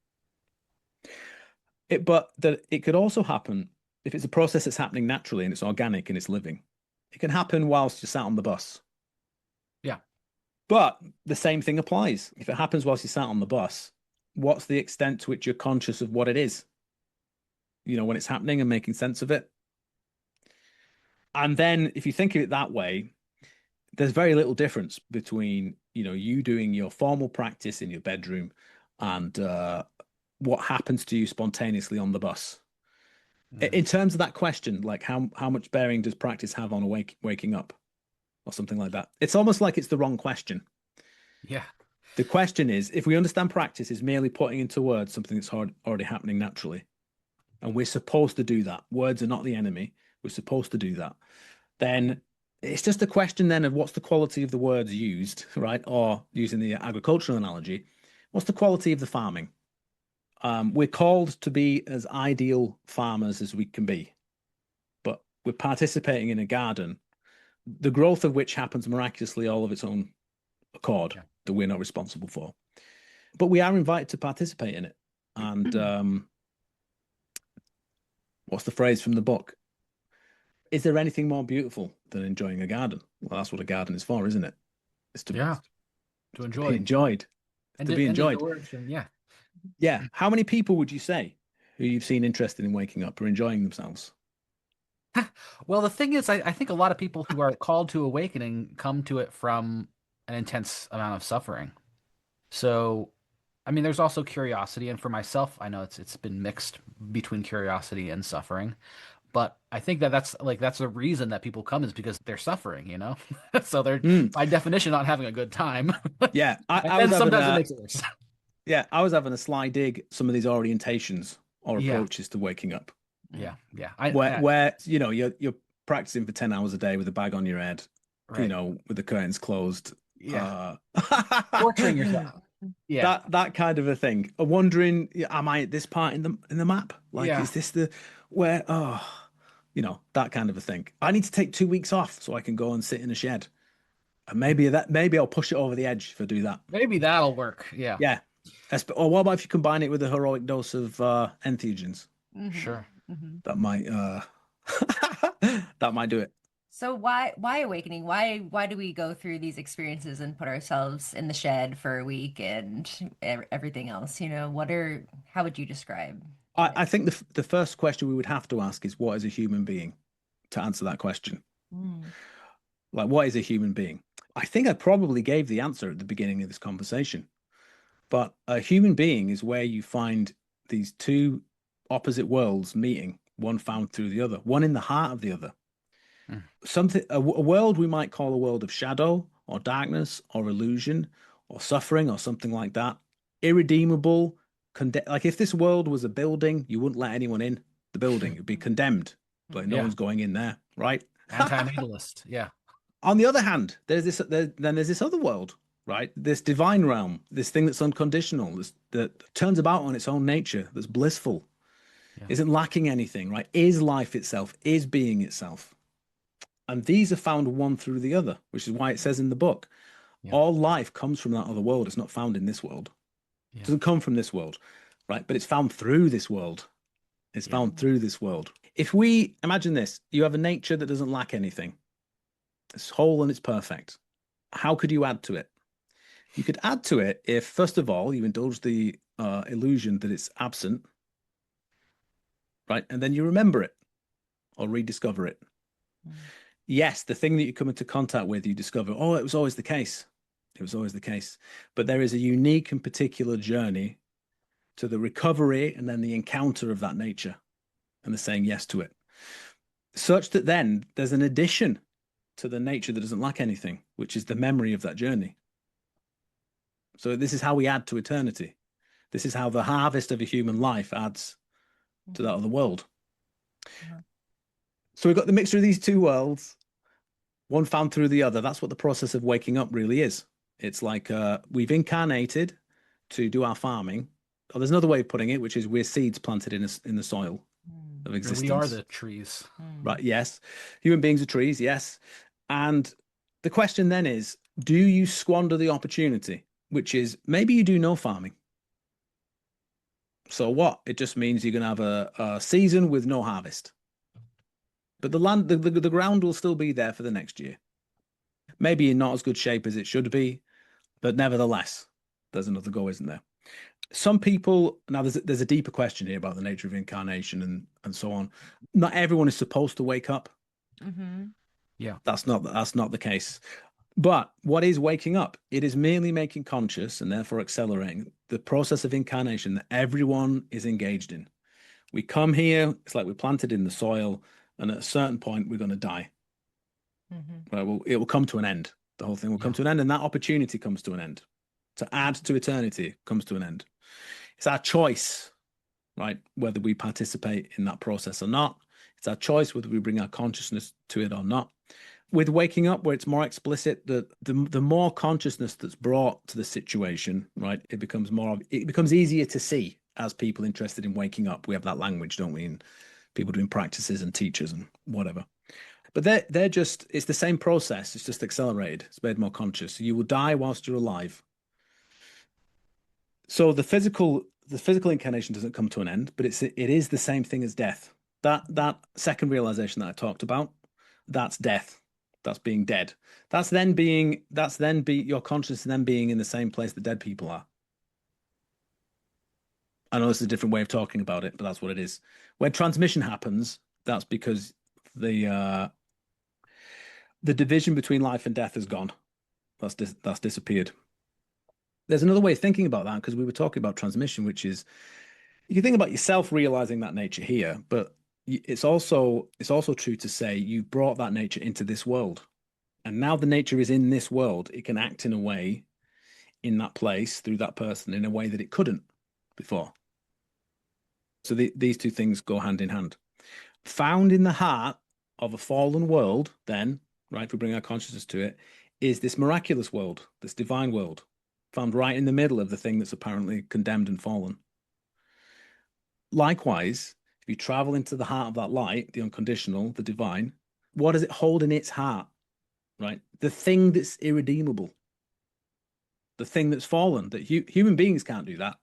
But that it could also happen if it's a process that's happening naturally and it's organic and it's living. It can happen whilst you're sat on the bus. Yeah. But the same thing applies. If it happens whilst you're sat on the bus, what's the extent to which you're conscious of what it is? When it's happening and making sense of it. And then if you think of it that way, there's very little difference between, you doing your formal practice in your bedroom and what happens to you spontaneously on the bus. In terms of that question, like how much bearing does practice have on waking up or something like that? It's almost like it's the wrong question. Yeah. The question is, if we understand practice is merely putting into words something that's already happening naturally, and we're supposed to do that, words are not the enemy, we're supposed to do that, then it's just a question then of what's the quality of the words used, right? Or using the agricultural analogy, what's the quality of the farming? We're called to be as ideal farmers as we can be, but we're participating in a garden, the growth of which happens miraculously all of its own accord, that we're not responsible for. But we are invited to participate in it. And what's the phrase from the book? Is there anything more beautiful than enjoying a garden? Well, that's what a garden is for, isn't it? It's to, to enjoy. be enjoyed. And to be enjoyed. Yeah. Yeah. How many people would you say who you've seen interested in waking up or enjoying themselves? Well, the thing is, I think a lot of people who are called to awakening come to it from an intense amount of suffering. So, I mean, there's also curiosity, and for myself, I know it's been mixed between curiosity and suffering. But I think that's the reason that people come is because they're suffering, So they're by definition not having a good time. Yeah, sometimes it makes it worse. Yeah, I was having a sly dig at some of these orientations or approaches to waking up. Yeah. Where you're practicing for 10 hours a day with a bag on your head, right. With the curtains closed. Yeah. Torturing yourself. Yeah. That kind of a thing. Wondering, am I at this part in the map? Like, is this where? That kind of a thing. I need to take 2 weeks off so I can go and sit in a shed. And maybe I'll push it over the edge if I do that. Maybe that'll work. Yeah. Yeah. Or what about if you combine it with a heroic dose of entheogens? Mm-hmm. Sure. Mm-hmm. That might that might do it. So why awakening? Why do we go through these experiences and put ourselves in the shed for a week and everything else? How would you describe? I think the first question we would have to ask is, what is a human being, to answer that question? Like, what is a human being? I think I probably gave the answer at the beginning of this conversation. But a human being is where you find these two opposite worlds meeting, one found through the other, one in the heart of the other. A world we might call a world of shadow or darkness or illusion or suffering or something like that. Irredeemable. Like if this world was a building, you wouldn't let anyone in the building. It'd be condemned. Like no one's going in there, right? Antinatalist. Yeah. On the other hand, there's this other world, right? This divine realm, this thing that's unconditional, that turns about on its own nature, that's blissful, isn't lacking anything, right? Is life itself, is being itself. And these are found one through the other, which is why it says in the book, all life comes from that other world. It's not found in this world. It doesn't come from this world, right? But it's found through this world. It's found through this world. If we imagine this, you have a nature that doesn't lack anything. It's whole and it's perfect. How could you add to it? You could add to it if, first of all, you indulge the illusion that it's absent, right? And then you remember it or rediscover it. Yes, the thing that you come into contact with, you discover, oh, it was always the case. It was always the case. But there is a unique and particular journey to the recovery and then the encounter of that nature and the saying yes to it. Such that then there's an addition to the nature that doesn't lack anything, which is the memory of that journey. So this is how we add to eternity. This is how the harvest of a human life adds to that other world. So we've got the mixture of these two worlds, one found through the other. That's what the process of waking up really is. It's like we've incarnated to do our farming. Or there's another way of putting it, which is we're seeds planted in the soil of existence. We are the trees. Right, yes. Human beings are trees, yes. And the question then is, do you squander the opportunity? Which is, maybe you do no farming. So what? It just means you're going to have a season with no harvest. But the land, the ground will still be there for the next year. Maybe in not as good shape as it should be, but nevertheless, there's another go, isn't there? Some people, now there's a deeper question here about the nature of incarnation and so on. Not everyone is supposed to wake up. Yeah. That's not the case. But what is waking up? It is merely making conscious and therefore accelerating the process of incarnation that everyone is engaged in. We come here, it's like we're planted in the soil, and at a certain point, we're going to die. Right, well, it will come to an end. The whole thing will come to an end, and that opportunity comes to an end. To add to eternity comes to an end. It's our choice, right, whether we participate in that process or not. It's our choice whether we bring our consciousness to it or not. With waking up, where it's more explicit, the more consciousness that's brought to the situation, right, it becomes easier to see as people interested in waking up. We have that language, don't we? And people doing practices and teachers and whatever. But they're just, it's the same process. It's just accelerated. It's made more conscious. You will die whilst you're alive. So the physical incarnation doesn't come to an end, but it is the same thing as death. That second realization that I talked about, that's death. That's being dead. That's then your consciousness then being in the same place that dead people are. I know this is a different way of talking about it, but that's what it is. When transmission happens, that's because the division between life and death has gone. That's disappeared. There's another way of thinking about that, because we were talking about transmission, which is you can think about yourself realizing that nature here, but it's also true to say you brought that nature into this world, and now the nature is in this world. It can act in a way in that place through that person in a way that it couldn't before. So these two things go hand in hand. Found in the heart of a fallen world, then, right, if we bring our consciousness to it, is this miraculous world, this divine world, found right in the middle of the thing that's apparently condemned and fallen. Likewise, if you travel into the heart of that light, the unconditional, the divine, what does it hold in its heart, right? The thing that's irredeemable, the thing that's fallen, that human beings can't do that.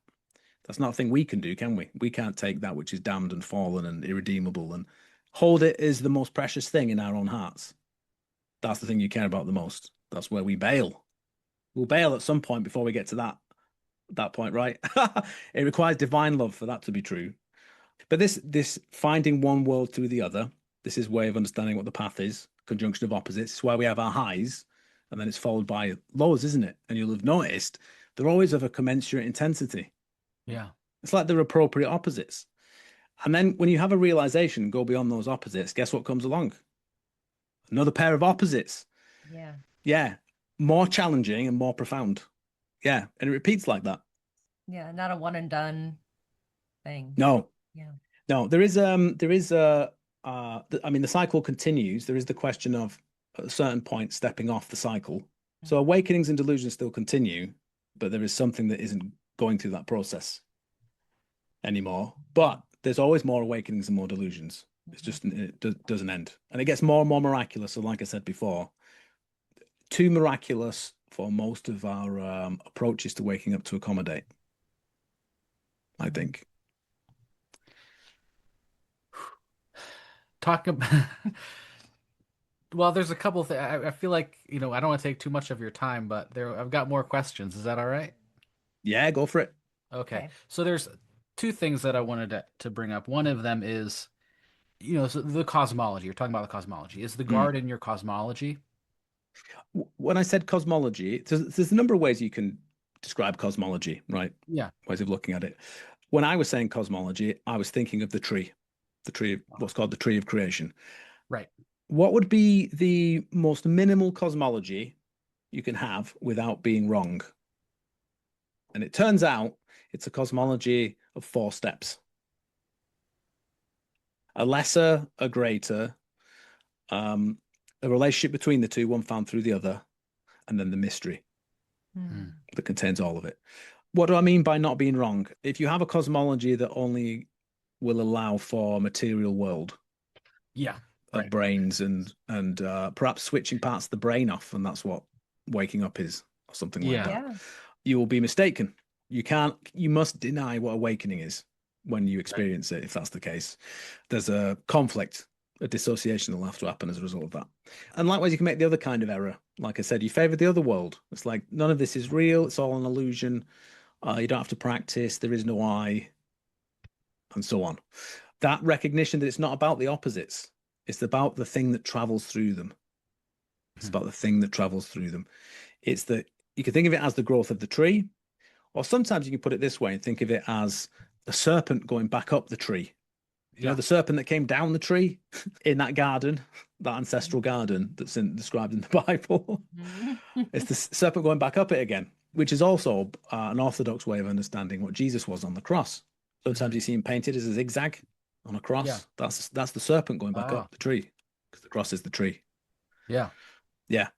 That's not a thing we can do, can we? We can't take that which is damned and fallen and irredeemable and hold it as the most precious thing in our own hearts. That's the thing you care about the most. That's where we bail. We'll bail at some point before we get to that point, right? It requires divine love for that to be true. But this finding one world through the other, this is a way of understanding what the path is, conjunction of opposites. It's why we have our highs, and then it's followed by lows, isn't it? And you'll have noticed they're always of a commensurate intensity. Yeah. It's like they're appropriate opposites. And then when you have a realization, go beyond those opposites, guess what comes along? another pair of opposites. Yeah. Yeah, more challenging and more profound. Yeah, and it repeats like that. Yeah. Not a one and done thing. No, Yeah. no, there is a I mean, the cycle continues. There is the question of at a certain point stepping off the cycle. So awakenings and delusions still continue, but there is something that isn't going through that process anymore. But there's always more awakenings and more delusions. It's just doesn't end, and it gets more and more miraculous. So, like I said before, too miraculous for most of our approaches to waking up to accommodate, I think. Talk about. Well, there's a couple things. I feel like, I don't want to take too much of your time, but I've got more questions. Is that all right? Yeah, go for it. Okay. So there's two things that I wanted to bring up. One of them is, so the cosmology. You're talking about the cosmology. Is the guard in your cosmology? When I said cosmology, there's a number of ways you can describe cosmology, right? Yeah. Ways of looking at it. When I was saying cosmology, I was thinking of the tree, what's called the tree of creation. Right. What would be the most minimal cosmology you can have without being wrong? And it turns out it's a cosmology of 4 steps. A lesser, a greater, a relationship between the two, one found through the other, and then the mystery that contains all of it. What do I mean by not being wrong? If you have a cosmology that only will allow for material world, of brains and perhaps switching parts of the brain off, and that's what waking up is, or something like that, you will be mistaken. You must deny what awakening is when you experience it. If that's the case, there's a conflict, a dissociation that will have to happen as a result of that. And likewise, you can make the other kind of error. Like I said, you favor the other world. It's like, none of this is real. It's all an illusion. You don't have to practice. There is no I, and so on. That recognition that it's not about the opposites. It's about the thing that travels through them. It's about the thing that travels through them. It's that you can think of it as the growth of the tree, or sometimes you can put it this way and think of it as a serpent going back up the tree. You know, the serpent that came down the tree in that garden, that ancestral garden that's described in the Bible. It's the serpent going back up it again, which is also an orthodox way of understanding what Jesus was on the cross. Sometimes you see him painted as a zigzag on a cross. Yeah. That's the serpent going back up the tree, because the cross is the tree. Yeah. Yeah.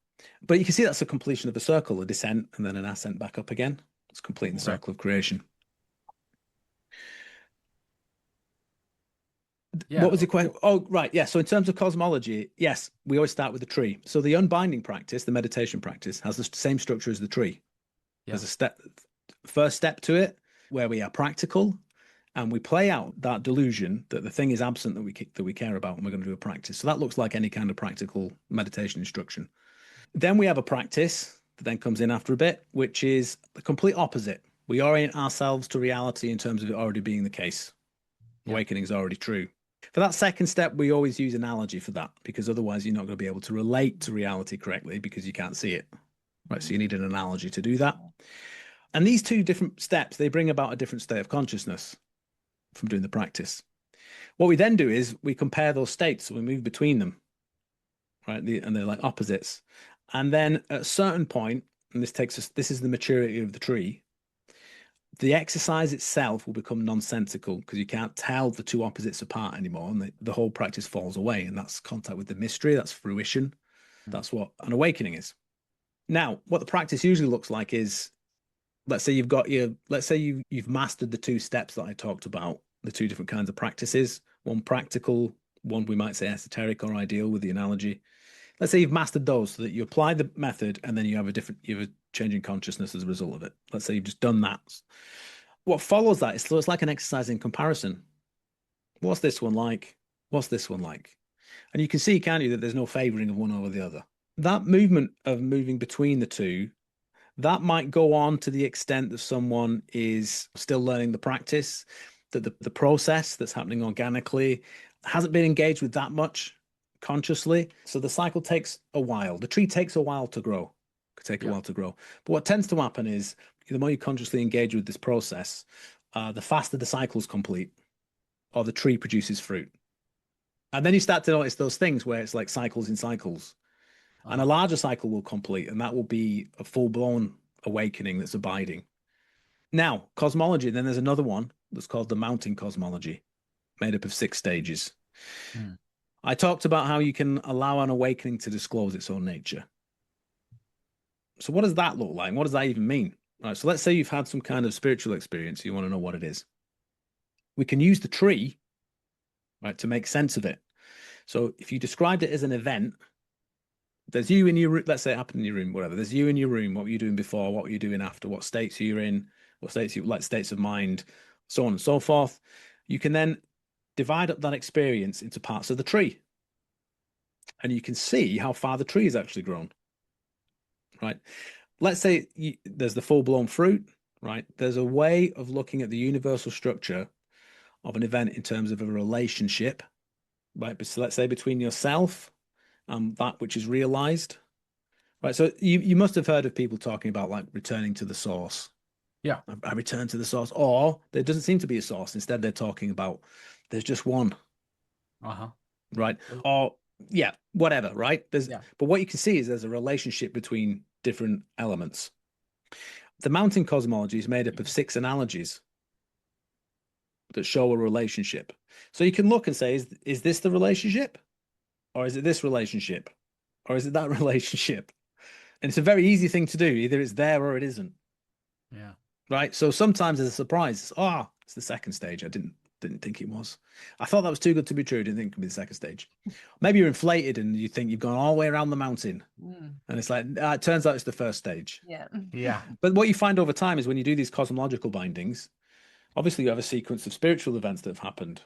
But you can see that's a completion of the circle, a descent and then an ascent back up again. It's completing the circle of creation. Yeah. What was the question? Oh, right. Yeah. So in terms of cosmology, yes, we always start with the tree. So the unbinding practice, the meditation practice, has the same structure as the tree. Yeah. There's a first step to it where we are practical, and we play out that delusion that the thing is absent that we care about, and we're going to do a practice. So that looks like any kind of practical meditation instruction. Then we have a practice that then comes in after a bit, which is the complete opposite. We orient ourselves to reality in terms of it already being the case. Awakening is already true. For that second step, we always use analogy for that, because otherwise you're not going to be able to relate to reality correctly because you can't see it. Right? So you need an analogy to do that. And these two different steps, they bring about a different state of consciousness from doing the practice. What we then do is we compare those states, so we move between them, right? And they're like opposites. And then at a certain point, and this is the maturity of the tree, the exercise itself will become nonsensical, because you can't tell the two opposites apart anymore, and the whole practice falls away. And that's contact with the mystery, that's fruition. That's what an awakening is. Now, what the practice usually looks like is, let's say you've mastered the 2 steps that I talked about, the 2 different kinds of practices, one practical, one we might say esoteric or ideal with the analogy. Let's say you've mastered those, so that you apply the method and then you have a change in consciousness as a result of it. Let's say you've just done that. What follows that is, it's like an exercise in comparison. What's this one like? What's this one like? And you can see, can't you, that there's no favoring of one over the other. That movement of moving between the two, that might go on to the extent that someone is still learning the practice, that the process that's happening organically hasn't been engaged with that much consciously. So the cycle takes a while. The tree takes a while to grow. It could take a while to grow. But what tends to happen is, the more you consciously engage with this process, the faster the cycle's complete, or the tree produces fruit. And then you start to notice those things where it's like cycles in cycles. And a larger cycle will complete, and that will be a full-blown awakening that's abiding. Now, cosmology, then there's another one that's called the mounting cosmology, made up of 6 stages. I talked about how you can allow an awakening to disclose its own nature. So what does that look like? What does that even mean? All right, so let's say you've had some kind of spiritual experience. You want to know what it is. We can use the tree, right, to make sense of it. So if you described it as an event, there's you in your room. Let's say it happened in your room, whatever. There's you in your room. What were you doing before? What were you doing after? What states you're in? What states you like, states of mind, so on and so forth. You can then divide up that experience into parts of the tree. And you can see how far the tree has actually grown. Right. Let's say there's the full-blown fruit, right? There's a way of looking at the universal structure of an event in terms of a relationship, right? But so let's say between yourself and that which is realized, right? So you must have heard of people talking about like returning to the source. Yeah. I return to the source, or there doesn't seem to be a source. Instead, they're talking about there's just one. Right. Or yeah, whatever, right? But what you can see is there's a relationship between different elements. The mounting cosmology is made up of 6 analogies that show a relationship. So you can look and say, is this the relationship? Or is it this relationship? Or is it that relationship? And it's a very easy thing to do. Either it's there or it isn't. Yeah. Right. So sometimes there's a surprise. It's the second stage. I didn't think it was. I thought that was too good to be true. I didn't think it could be the second stage. Maybe you're inflated and you think you've gone all the way around the mountain. And it's like, it turns out it's the first stage. Yeah. But what you find over time is when you do these cosmological bindings, obviously you have a sequence of spiritual events that have happened.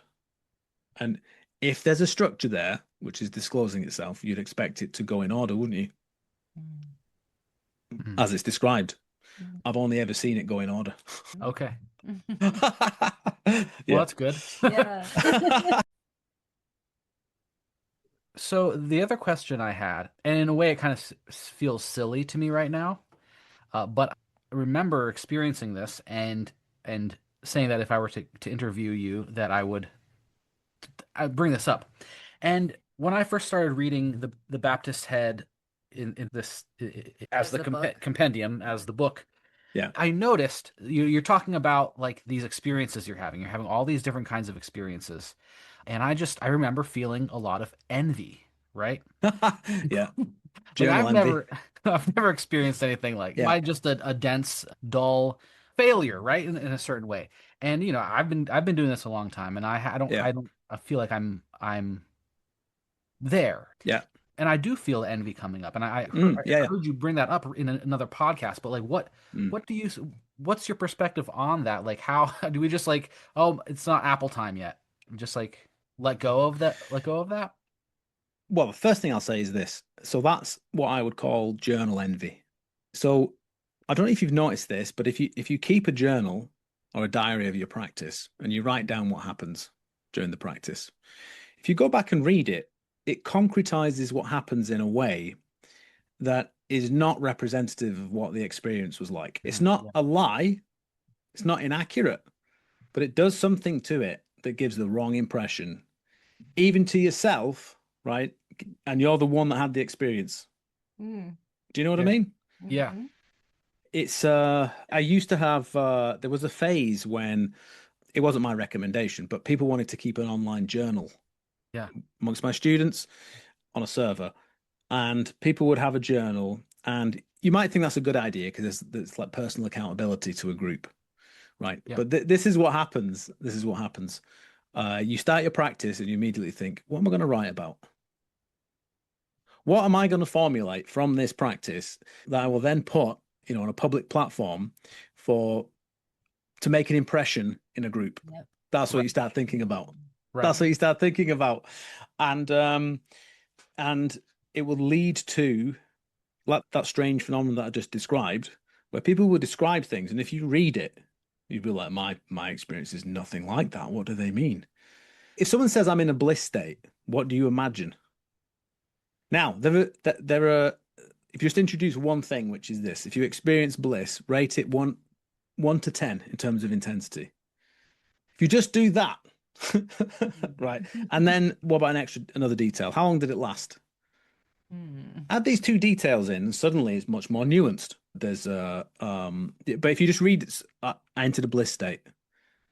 And if there's a structure there, which is disclosing itself, you'd expect it to go in order, wouldn't you? As it's described. I've only ever seen it go in order. Okay. Well, that's good. Yeah. So the other question I had, and in a way it kind of feels silly to me right now, but I remember experiencing this and saying that if I were to interview you, that I'd bring this up. And when I first started reading the Baptist Head in this as the compendium, as the book, I noticed you're talking about like these experiences you're having. You're having all these different kinds of experiences. And I remember feeling a lot of envy, right? Yeah. Like I've never experienced anything like just a dense, dull failure, right? In a certain way. And I've been doing this a long time, and I feel like I'm there. Yeah. And I do feel envy coming up. And I heard you bring that up in another podcast, but like what's your perspective on that? Like how do we just like, oh, it's not Apple time yet? Just like let go of that? Well, the first thing I'll say is this. So that's what I would call journal envy. So I don't know if you've noticed this, but if you keep a journal or a diary of your practice and you write down what happens during the practice, if you go back and read it, it concretizes what happens in a way that is not representative of what the experience was like. It's not a lie. It's not inaccurate, but it does something to it that gives the wrong impression, even to yourself, right? And you're the one that had the experience. Do you know what I mean? Yeah. It's I used to have there was a phase when it wasn't my recommendation, but people wanted to keep an online journal amongst my students on a server, and people would have a journal, and you might think that's a good idea because there's like personal accountability to a group, right? But this is what happens. You start your practice and you immediately think, what am I going to write about? What am I going to formulate from this practice that I will then put, on a public platform to make an impression in a group? That's what you start thinking about. That's what you start thinking about. And it will lead to like that strange phenomenon that I just described, where people will describe things, and if you read it, you'd be like, my experience is nothing like that. What do they mean? If someone says I'm in a bliss state, what do you imagine? Now, there are if you just introduce one thing, which is this: if you experience bliss, rate it 1 to 10 in terms of intensity. If you just do that, Right. And then what about another detail? How long did it last? Add these two details in, and suddenly it's much more nuanced. There's but if you just read I entered a bliss state.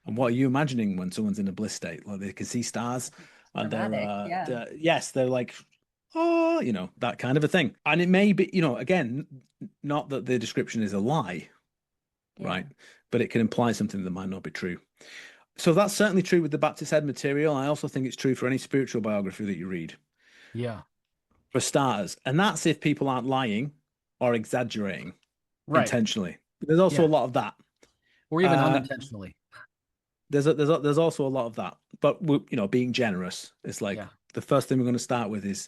And what are you imagining when someone's in a bliss state? Like they can see stars and Dramatic, yes, they're like, oh, that kind of a thing. And it may be, again, not that the description is a lie, right? But it can imply something that might not be true. So that's certainly true with the Baptist Head material. I also think it's true for any spiritual biography that you read. Yeah. For starters. And that's if people aren't lying or exaggerating intentionally. There's also a lot of that. Or even unintentionally. There's also a lot of that. But, being generous. It's like the first thing we're going to start with is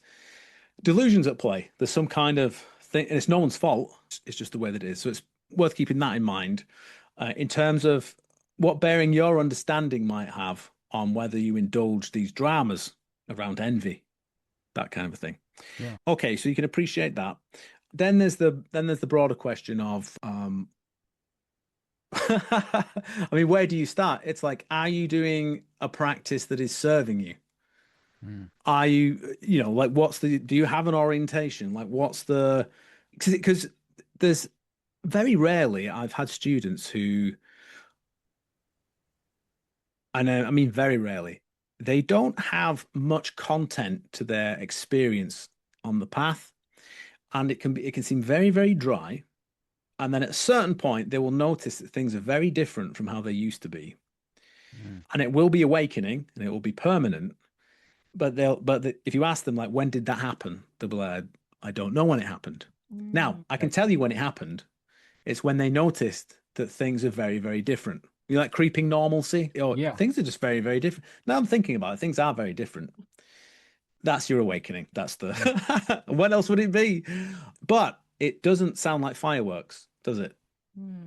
delusions at play. There's some kind of thing, and it's no one's fault. It's just the way that it is. So it's worth keeping that in mind in terms of what bearing your understanding might have on whether you indulge these dramas around envy, that kind of a thing. Yeah. Okay, so you can appreciate that. Then there's the broader question of I mean, where do you start? It's like, are you doing a practice that is serving you? Are you, like, do you have an orientation? Like, because there's very rarely I've had students who, I mean, very rarely, they don't have much content to their experience on the path. And it can seem very, very dry. And then at a certain point, they will notice that things are very different from how they used to be. And it will be awakening and it will be permanent. But if you ask them, like, when did that happen? They'll be like, I don't know when it happened. Now, I can tell you when it happened. It's when they noticed that things are very, very different. You like creeping normalcy? Things are just very, very different. Now I'm thinking about it. Things are very different. That's your awakening. That's the what else would it be? But it doesn't sound like fireworks, does it?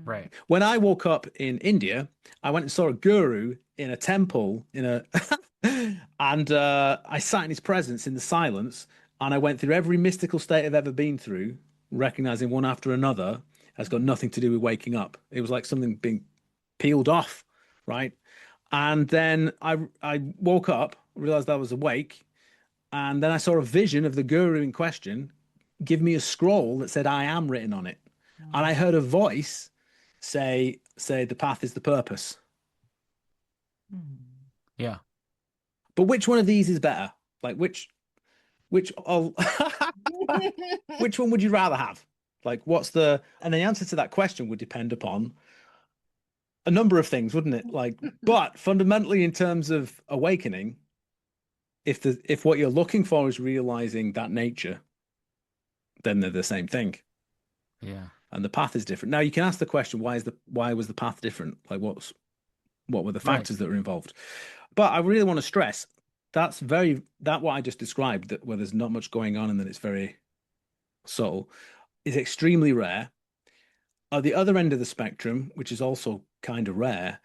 Right. When I woke up in India, I went and saw a guru in a temple and I sat in his presence in the silence, and I went through every mystical state I've ever been through, recognizing one after another has got nothing to do with waking up. It was like something being peeled off, right? And then I woke up, realized I was awake, and then I saw a vision of the guru in question give me a scroll that said I am written on it. And I heard a voice say the path is the purpose. Yeah. But which one of these is better? Like which which one would you rather have? Like and the answer to that question would depend upon a number of things, wouldn't it? Like, but fundamentally in terms of awakening, if what you're looking for is realizing that nature, then they're the same thing. Yeah. And the path is different. Now you can ask the question, why was the path different? Like what were the factors that were involved? But I really want to stress that what I just described, that where there's not much going on and that it's very subtle, is extremely rare. At the other end of the spectrum, which is also kind of rare,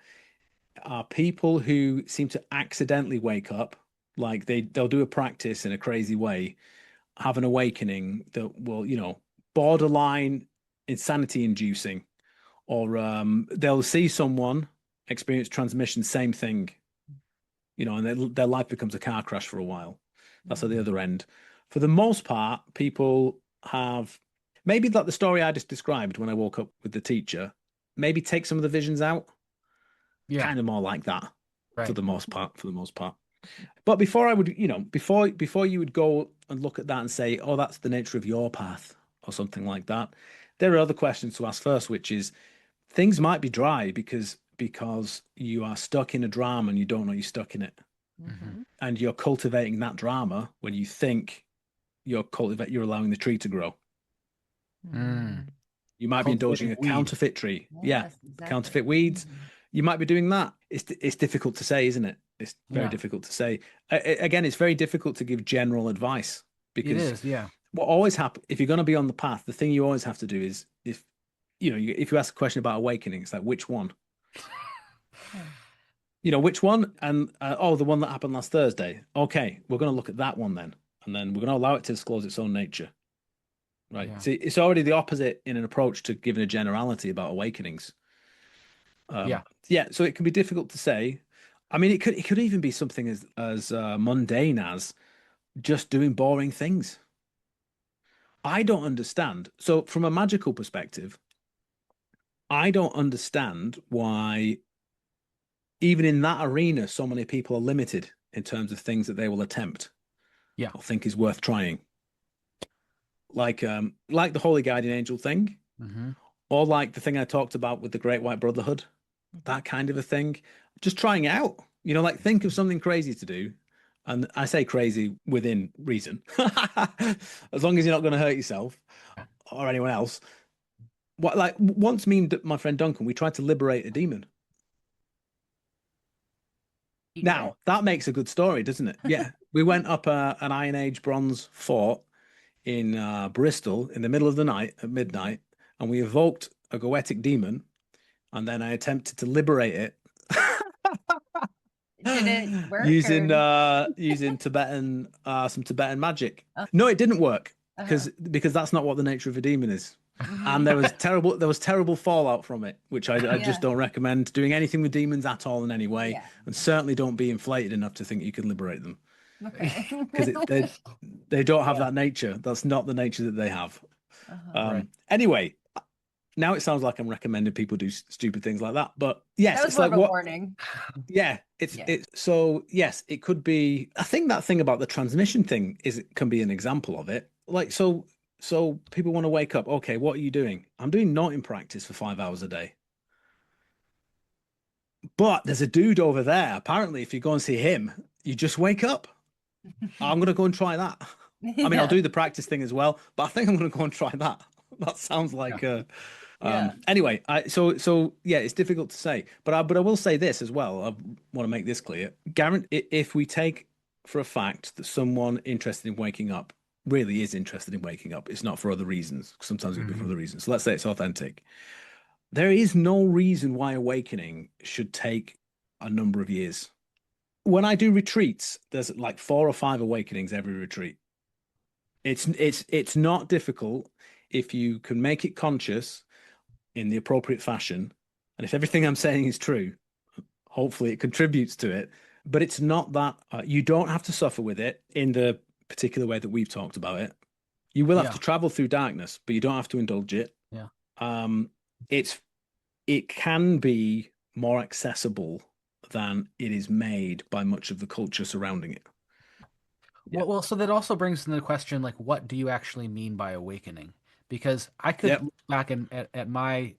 are people who seem to accidentally wake up, like they'll do a practice in a crazy way, have an awakening that will, borderline insanity inducing, or they'll see someone experience transmission, same thing, and their life becomes a car crash for a while. That's at the other end. For the most part, people have maybe like the story I just described when I woke up with the teacher, maybe take some of the visions out. Yeah. Kind of more like that for the most part. But before I would, before you would go and look at that and say, oh, that's the nature of your path or something like that, there are other questions to ask first, which is things might be dry because you are stuck in a drama and you don't know you're stuck in it. And you're cultivating that drama when you think you're allowing the tree to grow. You might be indulging a counterfeit tree. Yes, exactly. Counterfeit weeds. You might be doing that. It's difficult to say, isn't it? It's very difficult to say. Again, it's very difficult to give general advice because it is, yeah. What always happens if you're going to be on the path, the thing you always have to do is if you ask a question about awakening, it's like which one? Which one? And the one that happened last Thursday. Okay, we're going to look at that one then, and then we're going to allow it to disclose its own nature. Right. Yeah. See, it's already the opposite in an approach to giving a generality about awakenings. So it can be difficult to say. I mean, it could even be something as mundane as just doing boring things. I don't understand. So from a magical perspective, I don't understand why even in that arena so many people are limited in terms of things that they will attempt. Yeah. Or think is worth trying. Like the Holy Guardian Angel thing, or like the thing I talked about with the Great White Brotherhood, that kind of a thing. Just trying it out. Like think of something crazy to do. And I say crazy within reason. As long as you're not going to hurt yourself or anyone else. What, like once me and my friend Duncan, we tried to liberate a demon. Now, that makes a good story, doesn't it? Yeah. We went up an Iron Age bronze fort in Bristol in the middle of the night at midnight, and we evoked a goetic demon, and then I attempted to liberate it. Did it work? Using Tibetan some Tibetan magic. No, it didn't work because that's not what the nature of a demon is. And there was terrible fallout from it, which I just don't recommend doing anything with demons at all in any way, and certainly don't be inflated enough to think you can liberate them. Okay. Because they don't have that nature. That's not the nature that they have. Right. Anyway, now it sounds like I'm recommending people do stupid things like that, but yes, that was it's more like of a what warning. Yeah, it's so yes, it could be. I think that thing about the transmission thing can be an example of it. Like so people want to wake up. Okay, what are you doing? I'm doing noting practice for 5 hours a day. But there's a dude over there. Apparently, if you go and see him, you just wake up. I'm gonna go and try that. I mean, I'll do the practice thing as well, but I think I'm gonna go and try that. That sounds like anyway, so yeah, it's difficult to say, but I will say this as well. I want to make this clear. If we take for a fact that someone interested in waking up really is interested in waking up, it's not for other reasons. Sometimes it can be for other reasons. So let's say it's authentic. There is no reason why awakening should take a number of years. When I do retreats, there's like 4 or 5 awakenings every retreat. It's not difficult if you can make it conscious in the appropriate fashion. And if everything I'm saying is true, hopefully it contributes to it. But it's not that you don't have to suffer with it in the particular way that we've talked about it. You will have to travel through darkness, but you don't have to indulge it. Yeah. It can be more accessible than it is made by much of the culture surrounding it. Yeah. Well, so that also brings into the question, like, what do you actually mean by awakening? Because I could look back at my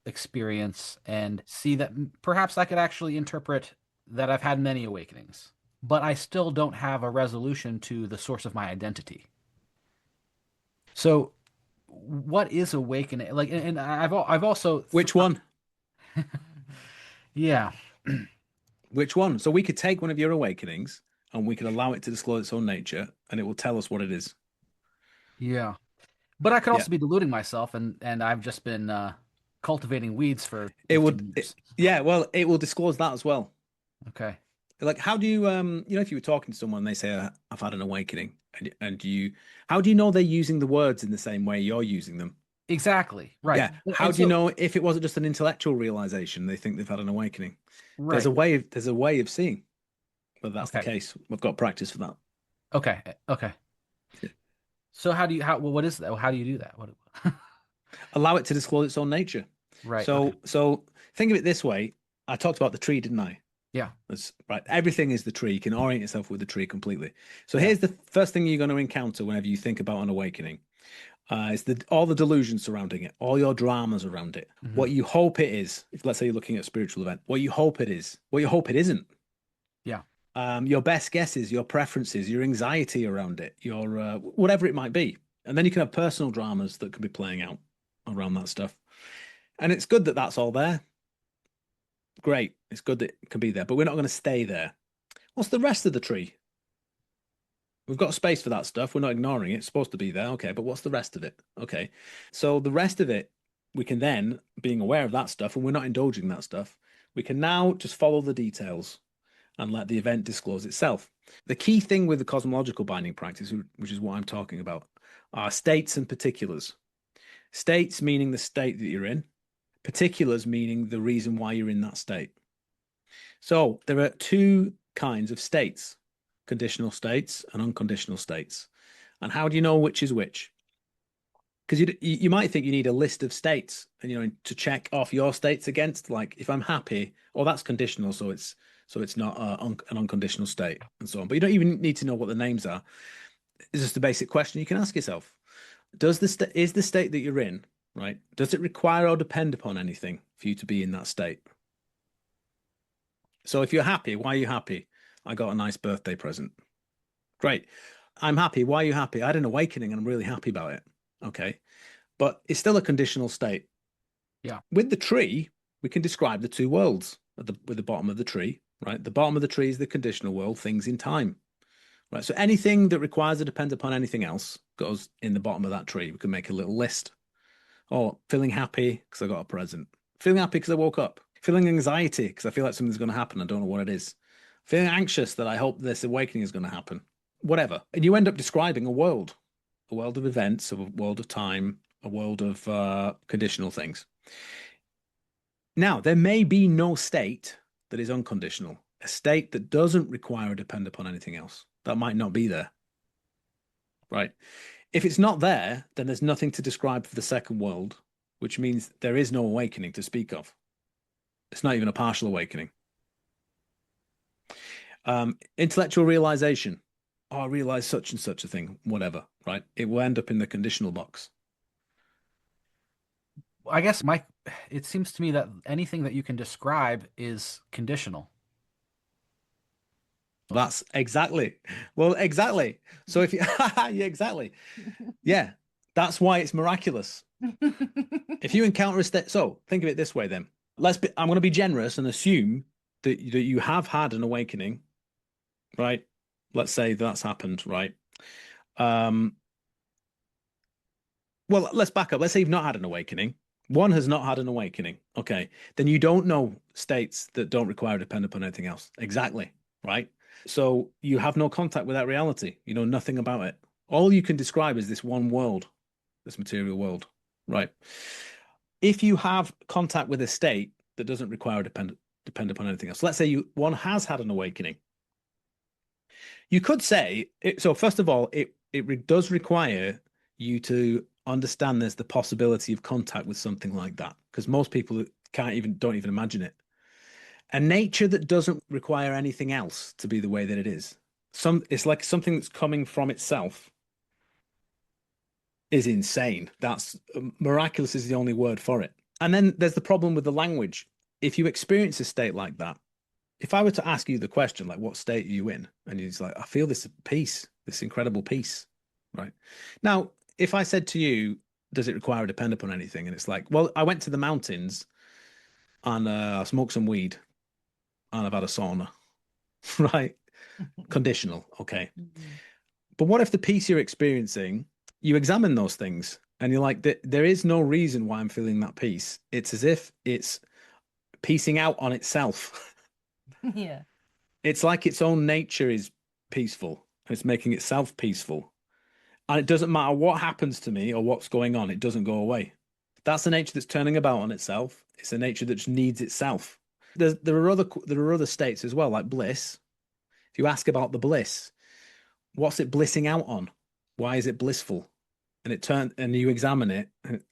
experience and see that perhaps I could actually interpret that I've had many awakenings, but I still don't have a resolution to the source of my identity. So, what is awakening? Like, and I've also Which one? Yeah. Which one? So we could take one of your awakenings and we could allow it to disclose its own nature, and it will tell us what it is. Yeah. But I could also be deluding myself, and I've just been cultivating weeds for 15 years. Well, it will disclose that as well. Okay. Like, how do you, if you were talking to someone, they say, I've had an awakening, how do you know they're using the words in the same way you're using them? Exactly. Right. Yeah. How do you know if it wasn't just an intellectual realization, they think they've had an awakening? Right. There's a way of seeing whether that's the case. We've got practice for that. Okay. Yeah. So what is that? How do you do that? What? Allow it to disclose its own nature. Right. So think of it this way. I talked about the tree, didn't I? Yeah. That's right. Everything is the tree. You can orient yourself with the tree completely. So here's the first thing you're going to encounter whenever you think about an awakening. It's all the delusions surrounding it, all your dramas around it, what you hope it is. If let's say you're looking at a spiritual event, what you hope it is, what you hope it isn't. Yeah. Your best guesses, your preferences, your anxiety around it, your whatever it might be. And then you can have personal dramas that could be playing out around that stuff. And it's good that that's all there. Great. It's good that it can be there, but we're not going to stay there. What's the rest of the tree? We've got space for that stuff. We're not ignoring it. It's supposed to be there. Okay, but what's the rest of it? Okay. So the rest of it, we can then, being aware of that stuff, and we're not indulging that stuff, we can now just follow the details and let the event disclose itself. The key thing with the cosmological binding practice, which is what I'm talking about, are states and particulars. States meaning the state that you're in, particulars meaning the reason why you're in that state. So there are two kinds of states, conditional states and unconditional states. And how do you know which is which? Because you might think you need a list of states and, you know, to check off your states against, like, if I'm happy, oh, that's conditional, so it's not an unconditional state and so on. But you don't even need to know what the names are. It's just a basic question you can ask yourself. Is the state that you're in, right? Does it require or depend upon anything for you to be in that state? So if you're happy, why are you happy? I got a nice birthday present. Great. I'm happy. Why are you happy? I had an awakening and I'm really happy about it. Okay. But it's still a conditional state. Yeah. With the tree, we can describe the two worlds with the bottom of the tree, right? The bottom of the tree is the conditional world, things in time, right? So anything that requires or depends upon anything else goes in the bottom of that tree. We can make a little list. Oh, feeling happy because I got a present. Feeling happy because I woke up. Feeling anxiety because I feel like something's going to happen. I don't know what it is. Feeling anxious that I hope this awakening is going to happen. Whatever. And you end up describing a world of events, a world of time, a world of conditional things. Now, there may be no state that is unconditional, a state that doesn't require or depend upon anything else. That might not be there, right? If it's not there, then there's nothing to describe for the second world, which means there is no awakening to speak of. It's not even a partial awakening. Intellectual realization. Oh, I realize such and such a thing, whatever, right? It will end up in the conditional box. I guess, Mike, it seems to me that anything that you can describe is conditional. That's exactly. Well, exactly. So if you, yeah, exactly. Yeah, that's why it's miraculous. If you encounter a state, so think of it this way then. I'm going to be generous and assume that you have had an awakening, right? Let's say that's happened, right? Well, let's back up. Let's say you've not had an awakening. One has not had an awakening. Okay. Then you don't know states that don't require or depend upon anything else. Exactly. Right. So you have no contact with that reality. You know nothing about it. All you can describe is this one world, this material world. Right. If you have contact with a state that doesn't require or depend upon anything else. Let's say one has had an awakening. You could say, so first of all, it does require you to understand there's the possibility of contact with something like that, because most people don't even imagine it. A nature that doesn't require anything else to be the way that it is. It's like something that's coming from itself is insane. That's miraculous is the only word for it. And then there's the problem with the language. If you experience a state like that, if I were to ask you the question, like, what state are you in? And you're just like, I feel this peace, this incredible peace, right? Now, if I said to you, does it require or depend upon anything? And it's like, well, I went to the mountains and I smoked some weed and I've had a sauna, right? Conditional, okay. But what if the peace you're experiencing, you examine those things and you're like, there is no reason why I'm feeling that peace. It's as if it's piecing out on itself. Yeah. It's like its own nature is peaceful. It's making itself peaceful. And it doesn't matter what happens to me or what's going on, it doesn't go away. That's a nature that's turning about on itself. It's a nature that just needs itself. There are other states as well, like bliss. If you ask about the bliss, what's it blissing out on? Why is it blissful? And you examine it, and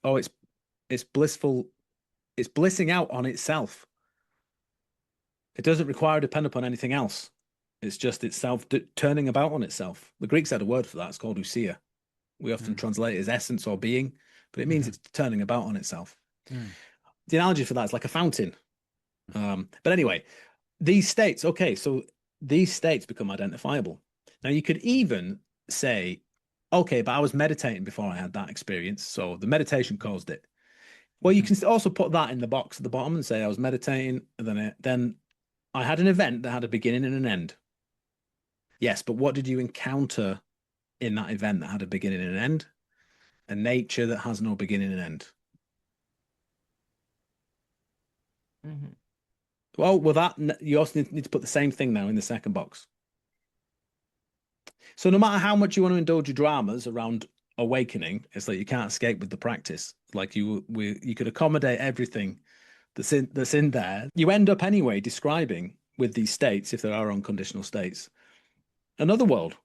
it's blissful. It's blissing out on itself. It doesn't require or depend upon anything else. It's just itself turning about on itself. The Greeks had a word for that. It's called ousia. We often translate it as essence or being, but it means it's turning about on itself. The analogy for that is like a fountain. But anyway, these states, okay, so these states become identifiable. Now you could even say, okay, but I was meditating before I had that experience, so the meditation caused it. Well, you can also put that in the box at the bottom and say I was meditating, and then I had an event that had a beginning and an end. Yes, but what did you encounter in that event that had a beginning and an end? A nature that has no beginning and end. Well, with that, you also need to put the same thing now in the second box. So no matter how much you want to indulge your dramas around awakening, it's like you can't escape with the practice. Like you could accommodate everything that's in there. You end up anyway describing with these states, if there are unconditional states, another world,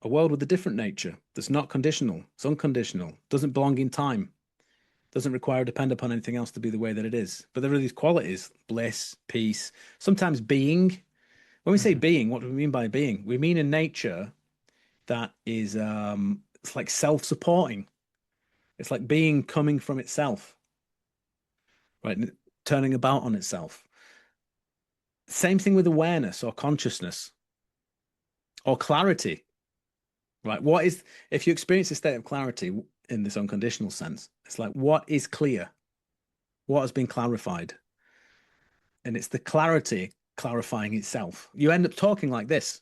a world with a different nature that's not conditional, it's unconditional, doesn't belong in time, doesn't require or depend upon anything else to be the way that it is. But there are these qualities, bliss, peace, sometimes being. When we say being, what do we mean by being? We mean a nature that is it's like self-supporting. It's like being coming from itself, right? Turning about on itself. Same thing with awareness or consciousness or clarity, right? What is, if you experience a state of clarity in this unconditional sense, it's like, what is clear? What has been clarified? And it's the clarity clarifying itself. You end up talking like this.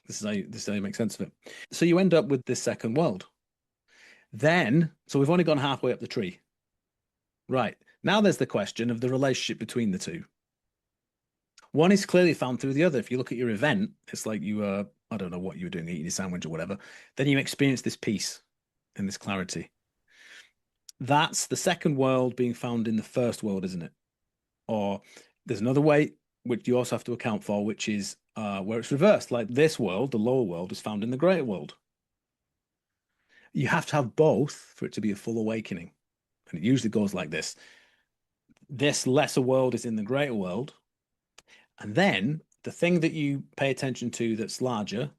This is how you make sense of it. So you end up with this second world. Then, so we've only gone halfway up the tree. Right. Now there's the question of the relationship between the two. One is clearly found through the other. If you look at your event, it's like you were, I don't know what you were doing, eating a sandwich or whatever. Then you experience this peace and this clarity. That's the second world being found in the first world, isn't it? Or there's another way, which you also have to account for, which is where it's reversed. Like this world, the lower world, is found in the greater world. You have to have both for it to be a full awakening. And it usually goes like this. This lesser world is in the greater world. And then the thing that you pay attention to that's larger,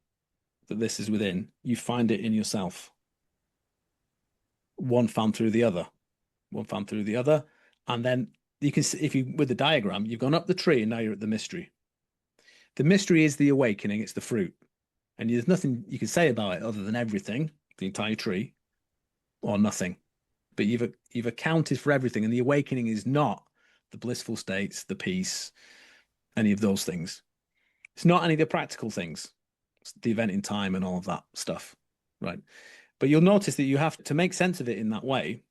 that this is within, you find it in yourself. One found through the other. One found through the other. And then you can see, if you, with the diagram, you've gone up the tree and now you're at the mystery. The mystery is the awakening. It's the fruit. And there's nothing you can say about it other than everything, the entire tree, or nothing. But you've accounted for everything. And the awakening is not the blissful states, the peace, any of those things. It's not any of the practical things. It's the event in time and all of that stuff, right? But you'll notice that you have to make sense of it in that way.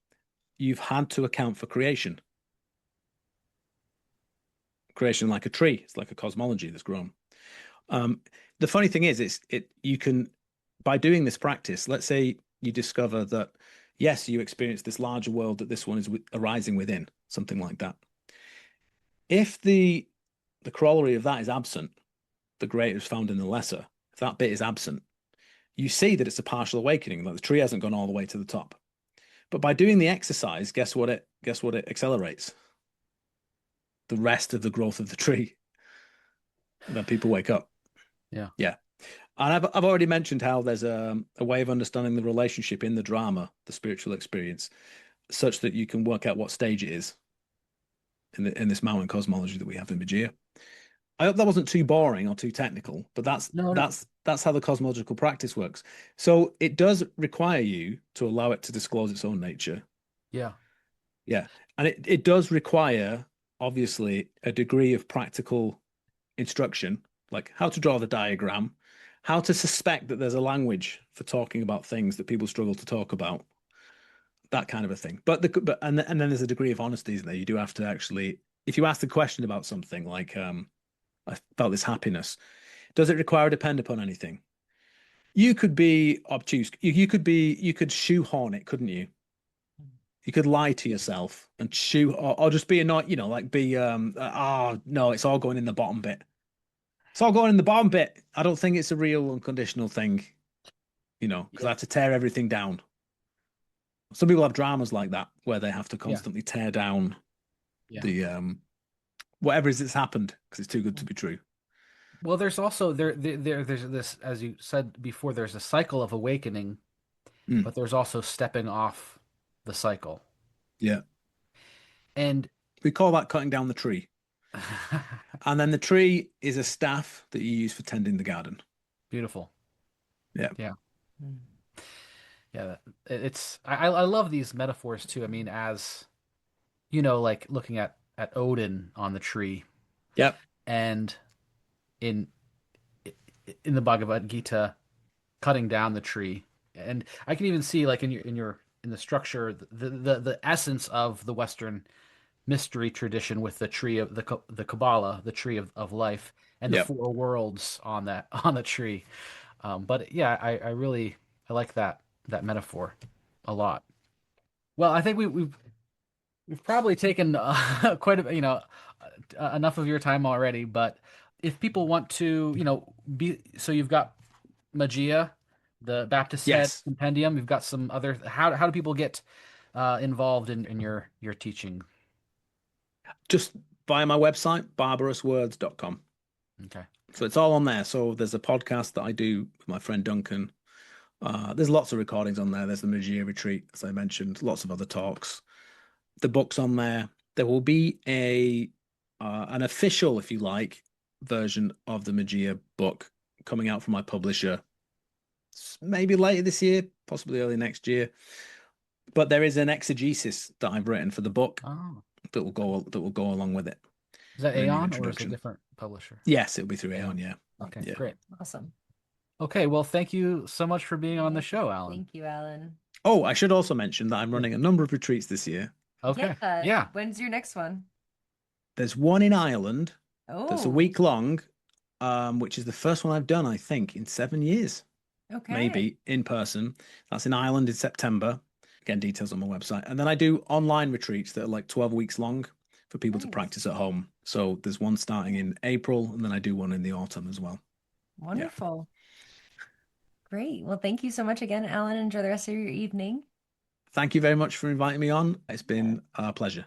You've had to account for creation. Creation like a tree. It's like a cosmology that's grown. The funny thing is, you can, by doing this practice, let's say you discover that, yes, you experience this larger world that this one is arising within, something like that. If the corollary of that is absent, the greater is found in the lesser, if that bit is absent, you see that it's a partial awakening, that the tree hasn't gone all the way to the top. But by doing the exercise, guess what it accelerates? The rest of the growth of the tree. And then people wake up. Yeah. And I've already mentioned how there's a way of understanding the relationship in the drama, the spiritual experience, such that you can work out what stage it is in this mountain cosmology that we have in Magia. I hope that wasn't too boring or too technical, but that's how the cosmological practice works. So it does require you to allow it to disclose its own nature. Yeah. And it does require, obviously, a degree of practical instruction, like how to draw the diagram, how to suspect that there's a language for talking about things that people struggle to talk about, that kind of a thing. And then there's a degree of honesty, isn't there? You do have to actually, if you ask the question about something like, about this happiness, does it require or depend upon anything? You could be obtuse. You could shoehorn it, couldn't you? You could lie to yourself and or just be not, like be, oh no, it's all going in the bottom bit. It's all going in the bottom bit. I don't think it's a real unconditional thing, because I have to tear everything down. Some people have dramas like that where they have to constantly tear down the whatever it is that's happened because it's too good to be true. Well, there's also there's this, as you said before, there's a cycle of awakening, but there's also stepping off the cycle. Yeah. And we call that cutting down the tree. And then the tree is a staff that you use for tending the garden. Beautiful. Yeah. I love these metaphors too. I mean, as like looking at Odin on the tree. Yep. And in the Bhagavad Gita, cutting down the tree. And I can even see, like, in the structure, the essence of the Western mystery tradition with the tree of the Kabbalah, the tree of life, and the four worlds on the tree. But yeah, I really like that metaphor a lot. Well, I think we've probably taken quite a enough of your time already, but if people want to, so you've got Magia, the Baptist Head Yes. Compendium. You've got some other. How do people get involved in your teaching? Just via my website, barbarouswords.com. Okay. So it's all on there. So there's a podcast that I do with my friend Duncan. There's lots of recordings on there. There's the Magia retreat, as I mentioned, lots of other talks. The book's on there. There will be an official, if you like, version of the Magia book coming out from my publisher, maybe later this year, possibly early next year. But there is an exegesis that I've written for the book that will go along with it. Is that A new Aeon or is it a introduction. different publisher? Yes, it'll be through Aeon. Yeah. Okay, Yeah. great. Awesome. Okay, well, thank you so much for being on the show, Alan. Thank you, Alan. Oh, I should also mention that I'm running a number of retreats this year. Okay. Yeah. Yeah. When's your next one? There's one in Ireland that's a Oh, week long, which is the first one I've done, I think, in 7 years, okay. maybe in person. That's in Ireland in September. Again, details on my website. And then I do online retreats that are like 12 weeks long for people to Nice. practice at home. So there's one starting in April, and then I do one in the autumn as well. Wonderful. Great. Well, thank you so much again, Alan. Enjoy the rest of your evening. Thank you very much for inviting me on. It's been a pleasure.